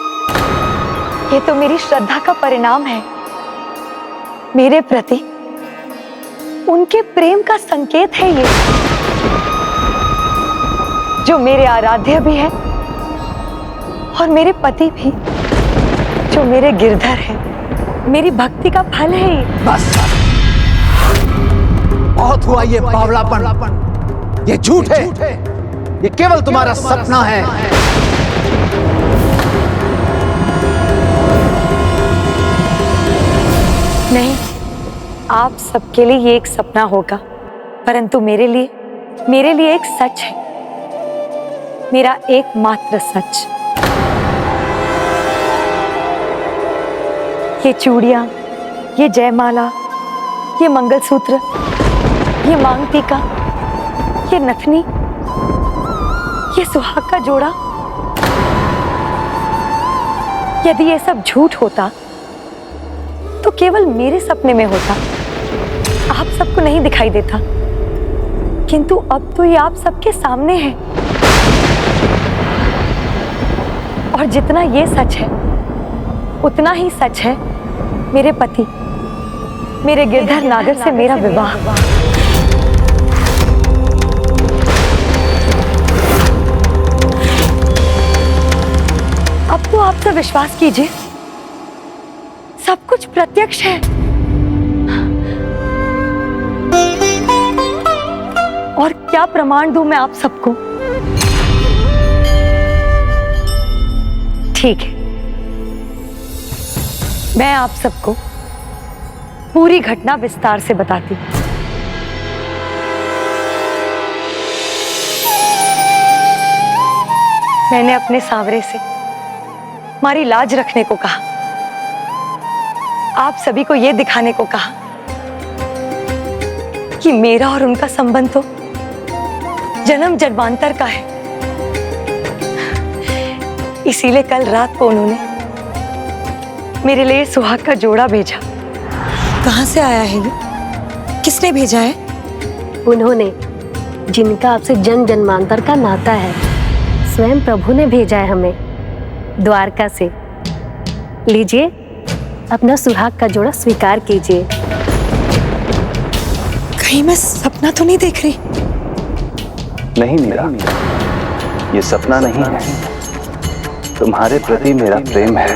ये तो मेरी श्रद्धा का परिणाम है, मेरे प्रति उनके प्रेम का संकेत है ये, जो मेरे आराध्य भी है और मेरे पति भी, जो मेरे गिरधर है, मेरी भक्ति का फल है ये। बस बहुत हुआ ये बावलापन, ये झूठ है, ये केवल तुम्हारा सपना है। नहीं, आप सबके लिए ये एक सपना होगा, परंतु मेरे लिए एक सच है, मेरा एकमात्र सच। ये चूड़ियां, ये जयमाला, ये मंगलसूत्र, ये मांग टीका, ये नथनी, ये सुहाग का जोड़ा, यदि ये सब झूठ होता तो केवल मेरे सपने में होता, आप सबको नहीं दिखाई देता, किंतु अब तो ये आप सबके सामने है। और जितना ये सच है, उतना ही सच है मेरे पति, मेरे गिरधर नागर से मेरा विवाह। अब तो आप सब विश्वास कीजिए, सब कुछ प्रत्यक्ष है। और क्या प्रमाण दूं मैं आप सबको? ठीक है, मैं आप सबको पूरी घटना विस्तार से बताती हूं। मैंने अपने सांवरे से हमारी लाज रखने को कहा, आप सभी को यह दिखाने को कहा कि मेरा और उनका संबंध तो जन्म जन्मांतर का है। इसीलिए कल रात को उन्होंने मेरे लिए सुहाग का जोड़ा भेजा। कहाँ से आया है ये? किसने भेजा है? उन्होंने, जिनका आपसे जन्म जन्मांतर का नाता है, स्वयं प्रभु ने भेजा है हमें द्वारका से। लीजिए, अपना सुहाग का जोड़ा स्वीकार कीजिए। कहीं मैं सपना तो नहीं देख रही? नहीं मीरा, ये सपना नहीं है, तुम्हारे प्रति मेरा प्रेम है।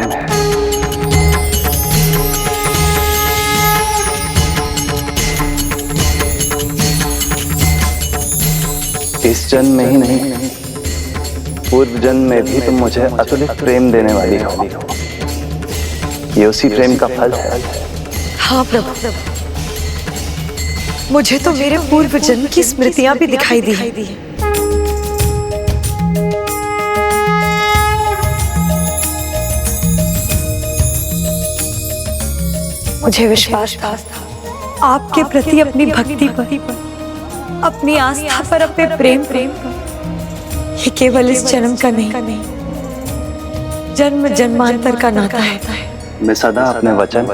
इस जन्म में ही नहीं, पूर्व जन्म में भी तुम मुझे अतुलित प्रेम देने वाली हो। ये उसी प्रेम का फल है। हाँ प्रभु, मुझे तो मेरे पूर्व जन्म की स्मृतियां भी दिखाई दी हैं। मुझे विश्वास था आपके प्रति अपनी भक्ति पर, अपनी आस्था पर, अपने प्रेम पर। ये केवल इस जन्म का नहीं, जन्म जन्मांतर का नाता है। मैं सदा अपने वचन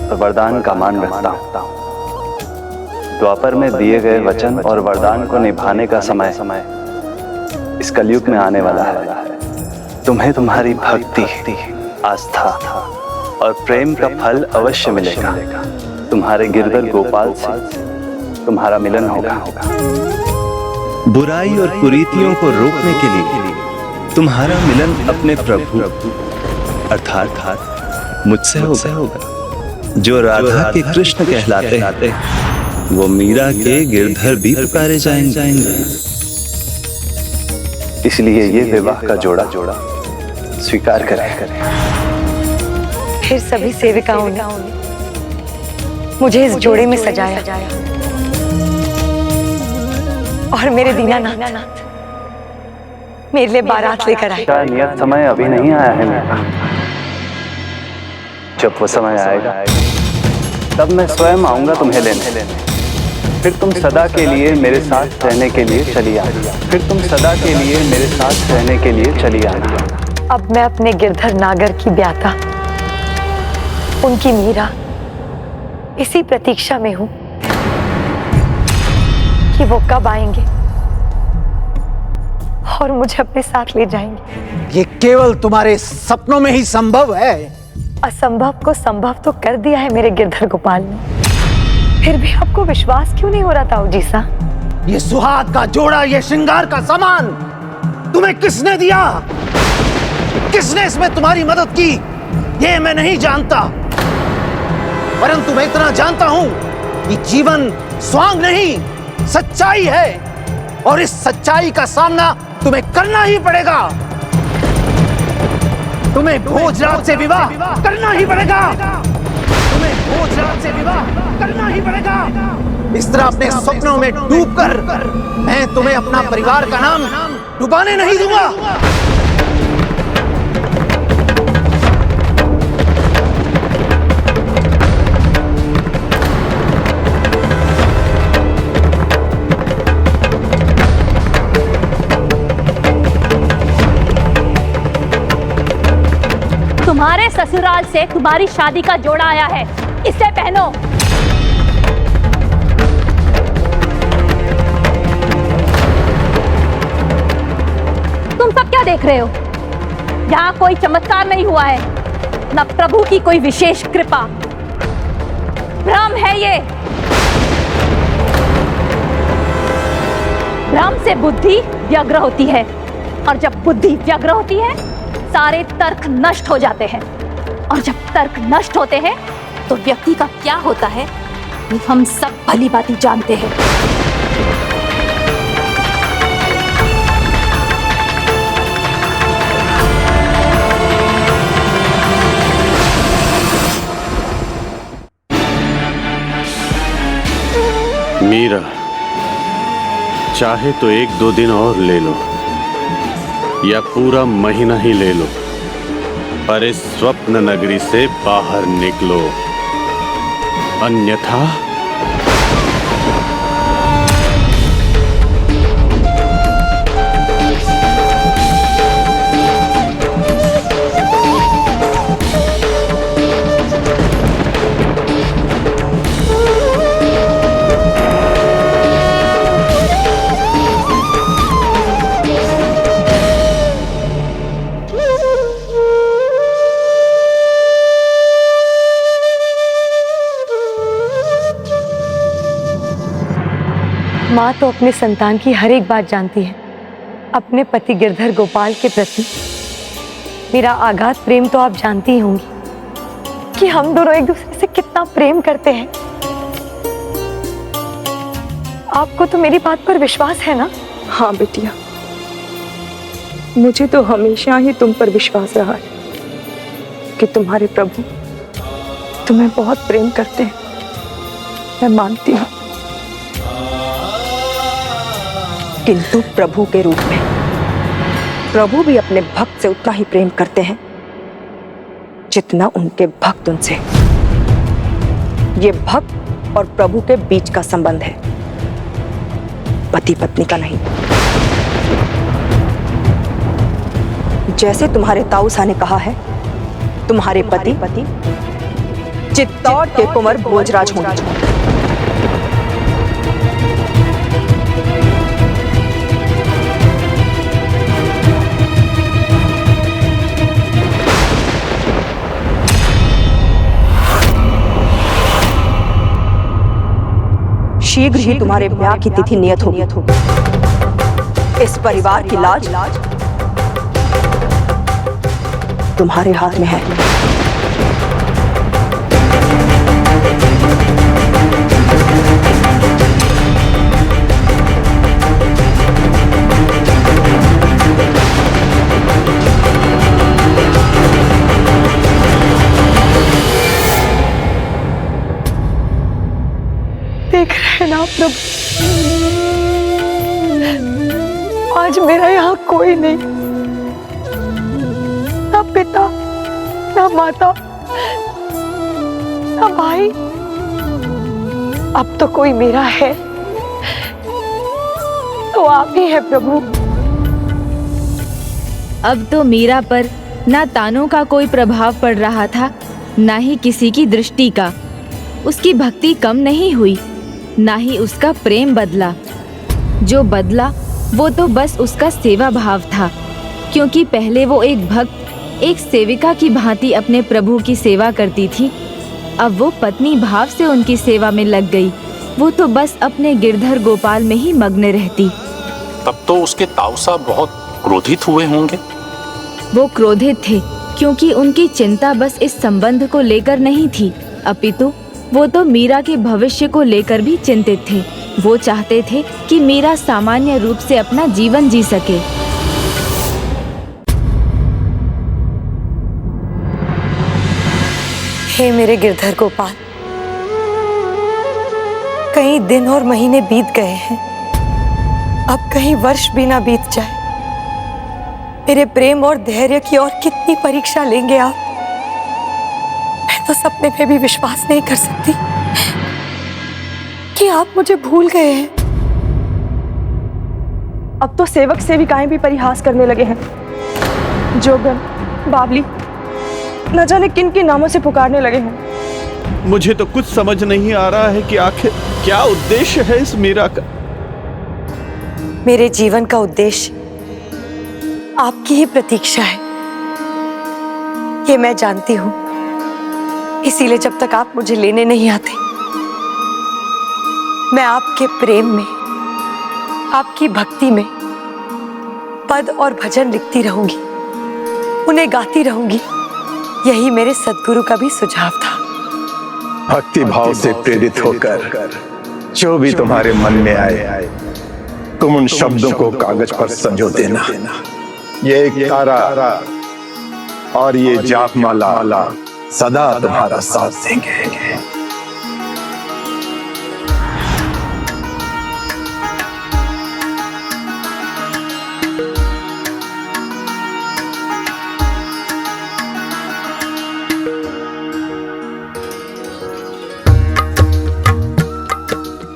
और वरदान का मान रखता हूँ। द्वापर में दिए गए वचन और वरदान को निभाने का समय इस कलयुग में आने वाला है। तुम्हें तुम्हारी भक्ति, आस्था और प्रेम का फल अवश्य मिलेगा। तुम्हारे गिरधर गोपाल से तुम्हारा मिलन होगा। बुराई और कुरीतियों को रोकने के लिए तुम्हारा मिलन अपने प्रभु अर्थात मुझसे होगा। जो राधा के कृष्ण कहलाते हैं, वो मीरा के गिरधर भी पुकारे जाएंगे। इसलिए ये विवाह का जोड़ा स्वीकार करें। फिर सभी सेविकाओं ने मुझे इस जोड़े में सजाया और मेरे दीनानाथ मेरे लिए बारात लेकर आए। नियत समय अभी नहीं आया है मेरा। जब वो समय आएगा तब मैं स्वयं आऊंगा तुम्हें लेने। फिर तुम सदा के लिए मेरे साथ रहने के लिए चली आना। फिर तुम सदा के लिए मेरे साथ रहने के लिए चली आना। अब मैं अपने गिरधर नागर की ब्याता, उनकी मीरा, इसी प्रतीक्षा में हूं कि वो कब आएंगे और मुझे अपने साथ ले जाएंगे। ये केवल तुम्हारे सपनों में ही संभव है। असंभव को संभव तो कर दिया है मेरे गिरधर गोपाल ने। फिर भी आपको विश्वास क्यों नहीं हो रहा था उजीसा? ये सुहाग का जोड़ा, ये श्रृंगार का सामान तुम्हें किसने दिया? किसने इसमें तुम्हारी मदद की? ये मैं नहीं जानता, परंतु मैं इतना जानता हूं कि जीवन स्वांग नहीं, सच्चाई है, और इस सच्चाई का सामना तुम्हें करना ही पड़ेगा। तुम्हें भोजराज से विवाह करना ही पड़ेगा। तुम्हें भोजराज से विवाह करना ही पड़ेगा। इस तरह अपने सपनों में डूबकर मैं तुम्हें अपना परिवार का नाम डुबाने नहीं दूंगा। तुम्हारे ससुराल से तुम्हारी शादी का जोड़ा आया है, इसे पहनो। तुम सब क्या देख रहे हो? यहाँ कोई चमत्कार नहीं हुआ है, न प्रभु की कोई विशेष कृपा। भ्रम है ये। भ्रम से बुद्धि व्यग्र होती है, और जब बुद्धि व्यग्र होती है सारे तर्क नष्ट हो जाते हैं, और जब तर्क नष्ट होते हैं तो व्यक्ति का क्या होता है ये हम सब भली भांति जानते हैं। मीरा, चाहे तो 1-2 दिन और ले लो या पूरा महीना ही ले लो, पर इस स्वप्न नगरी से बाहर निकलो, अन्यथा माँ तो अपने संतान की हर एक बात जानती है। अपने पति गिरधर गोपाल के प्रति मेरा आगाध प्रेम तो आप जानती ही होंगी कि हम दोनों एक दूसरे से कितना प्रेम करते हैं। आपको तो मेरी बात पर विश्वास है ना? हाँ बेटिया, मुझे तो हमेशा ही तुम पर विश्वास रहा है कि तुम्हारे प्रभु तुम्हें बहुत प्रेम करते हैं। मैं मानती हूँ, किंतु प्रभु के रूप में प्रभु भी अपने भक्त से उतना ही प्रेम करते हैं जितना उनके भक्त उनसे। ये भक्त और प्रभु के बीच का संबंध है, पति पत्नी का नहीं। जैसे तुम्हारे ताऊसा ने कहा है, तुम्हारे पति चित्तौड़ के कुंवर भोजराज होंगे। शीघ्र ही तुम्हारे ब्याह की तिथि नियत होगी। इस परिवार की लाज तुम्हारे हाथ में है। देख रहे हैं ना प्रभु, आज मेरा यहाँ कोई नहीं, ना पिता, ना माता, ना भाई। अब तो कोई मेरा है तो आप ही है प्रभु। अब तो मीरा पर ना तानों का कोई प्रभाव पड़ रहा था, ना ही किसी की दृष्टि का। उसकी भक्ति कम नहीं हुई, ना ही उसका प्रेम बदला। जो बदला वो तो बस उसका सेवा भाव था, क्योंकि पहले वो एक भक्त, एक सेविका की भांति अपने प्रभु की सेवा करती थी। अब वो पत्नी भाव से उनकी सेवा में लग गई। वो तो बस अपने गिरधर गोपाल में ही मग्न रहती। तब तो उसके ताऊसा बहुत क्रोधित हुए होंगे। वो क्रोधित थे क्योंकि उनकी चिंता बस इस संबंध को लेकर नहीं थी, अपितु वो तो मीरा के भविष्य को लेकर भी चिंतित थे। वो चाहते थे कि मीरा सामान्य रूप से अपना जीवन जी सके। हे मेरे गिरधर गोपाल, कई दिन और महीने बीत गए हैं, अब कहीं वर्ष भी ना बीत जाए। मेरे प्रेम और धैर्य की और कितनी परीक्षा लेंगे आप? मैं तो सपने में भी विश्वास नहीं कर सकती कि आप मुझे भूल गए हैं। अब तो सेवक सेविकाएं भी परिहास करने लगे हैं। जोगन, बावली, न जाने किन किन नामों से पुकारने लगे हैं। मुझे तो कुछ समझ नहीं आ रहा है कि आखिर क्या उद्देश्य है इस मीरा का। मेरे जीवन का उद्देश्य आपकी ही प्रतीक्षा है, ये मैं जानती हूं। इसीलिए जब तक आप मुझे लेने नहीं आते, मैं आपके प्रेम में, आपकी भक्ति में पद और भजन लिखती रहूंगी, उन्हें गाती रहूंगी। यही मेरे सद्गुरु का भी सुझाव था। भक्ति भाव से प्रेरित होकर जो भी तुम्हारे मन में आए, तुम उन शब्दों को कागज पर संजो देना। ये एक तारा और ये जाप माला सदा तुम्हारा साथ देंगे।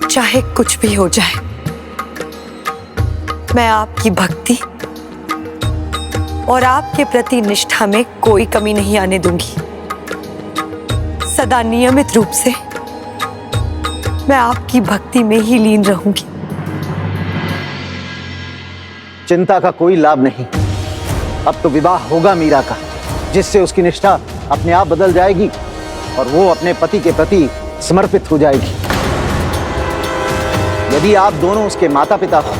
चाहे कुछ भी हो जाए, मैं आपकी भक्ति और आपके प्रति निष्ठा में कोई कमी नहीं आने दूंगी। सदा नियमित रूप से मैं आपकी भक्ति में ही लीन रहूंगी। चिंता का कोई लाभ नहीं। अब तो विवाह होगा मीरा का, जिससे उसकी निष्ठा अपने आप बदल जाएगी और वो अपने पति के प्रति समर्पित हो जाएगी। यदि आप दोनों उसके माता पिता हो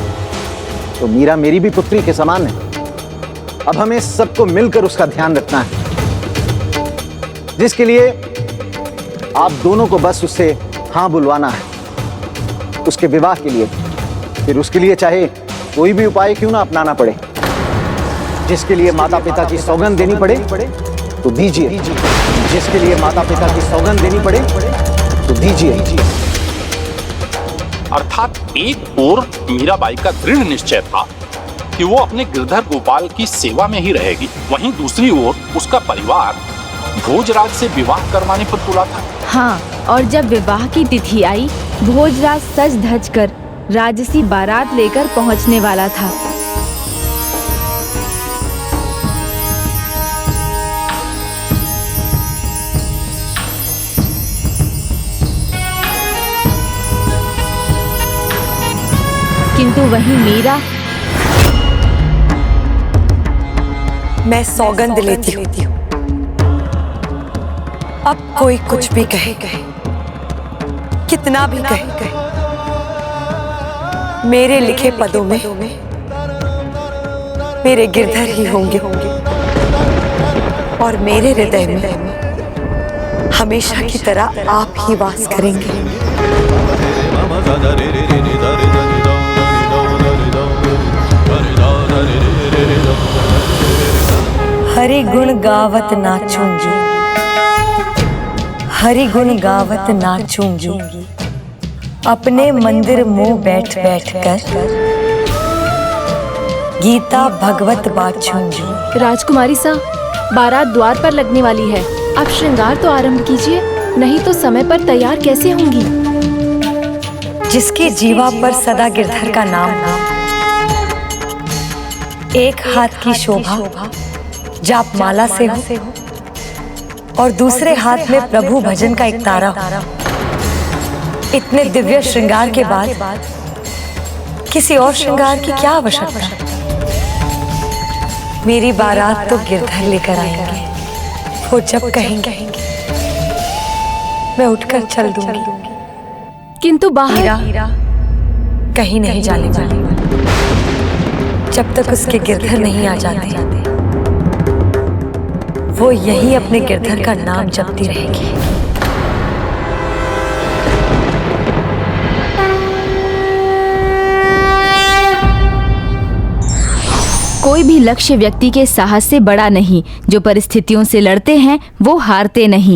तो मीरा मेरी भी पुत्री के समान है। अब हमें सबको मिलकर उसका ध्यान रखना है, जिसके लिए आप दोनों को बस उससे हाँ बुलवाना है उसके विवाह के लिए। फिर उसके लिए चाहे कोई भी उपाय क्यों ना अपनाना पड़े, जिसके लिए माता पिता की सौगंध देनी पड़े तो दीजिए, जिसके लिए माता पिता की सौगंध देनी पड़े तो दीजिए। अर्थात एक ओर मीराबाई का दृढ़ निश्चय था कि वो अपने गिरधर गोपाल की सेवा में ही रहेगी, वहीं दूसरी ओर उसका परिवार भोजराज से विवाह करवाने पर तुला था। हाँ, और जब विवाह की तिथि आई, भोजराज सज धज कर राजसी बारात लेकर पहुंचने वाला था। किंतु वहीं मीरा। मैं सौगंध लेती हूँ, अब कोई कुछ भी कहे, कितना भी कहे, मेरे लिखे पदों में मेरे गिरधर ही होंगे और मेरे हृदय में हमेशा की तरह आप ही वास करेंगे। हरि गुण गावत नाचूंगी, हरि गुण गावत नाचूंगी, अपने मंदिर मुंह बैठ बैठ कर गीता भगवत बाचूंगी। राजकुमारी सा, बारात द्वार पर लगने वाली है, आप श्रृंगार तो आरंभ कीजिए, नहीं तो समय पर तैयार कैसे होंगी। जिसके जीवा पर सदा गिरधर का नाम, एक हाथ की शोभा जाप माला से हो और दूसरे हाथ में प्रभु भजन का एक तारा हो, इतने दिव्य श्रृंगार के बाद किसी और श्रृंगार की क्या आवश्यकता। मेरी बारात तो गिरधर लेकर आएंगे, वो जब कहेंगे मैं उठकर चल दूंगी। किंतु बाहर मीरा कहीं नहीं जाने वाली, जब तक उसके गिरधर नहीं आ जाते वो यही अपने गिरधर का नाम जपती रहेगी। कोई भी लक्ष्य व्यक्ति के साहस से बड़ा नहीं, जो परिस्थितियों से लड़ते हैं वो हारते नहीं।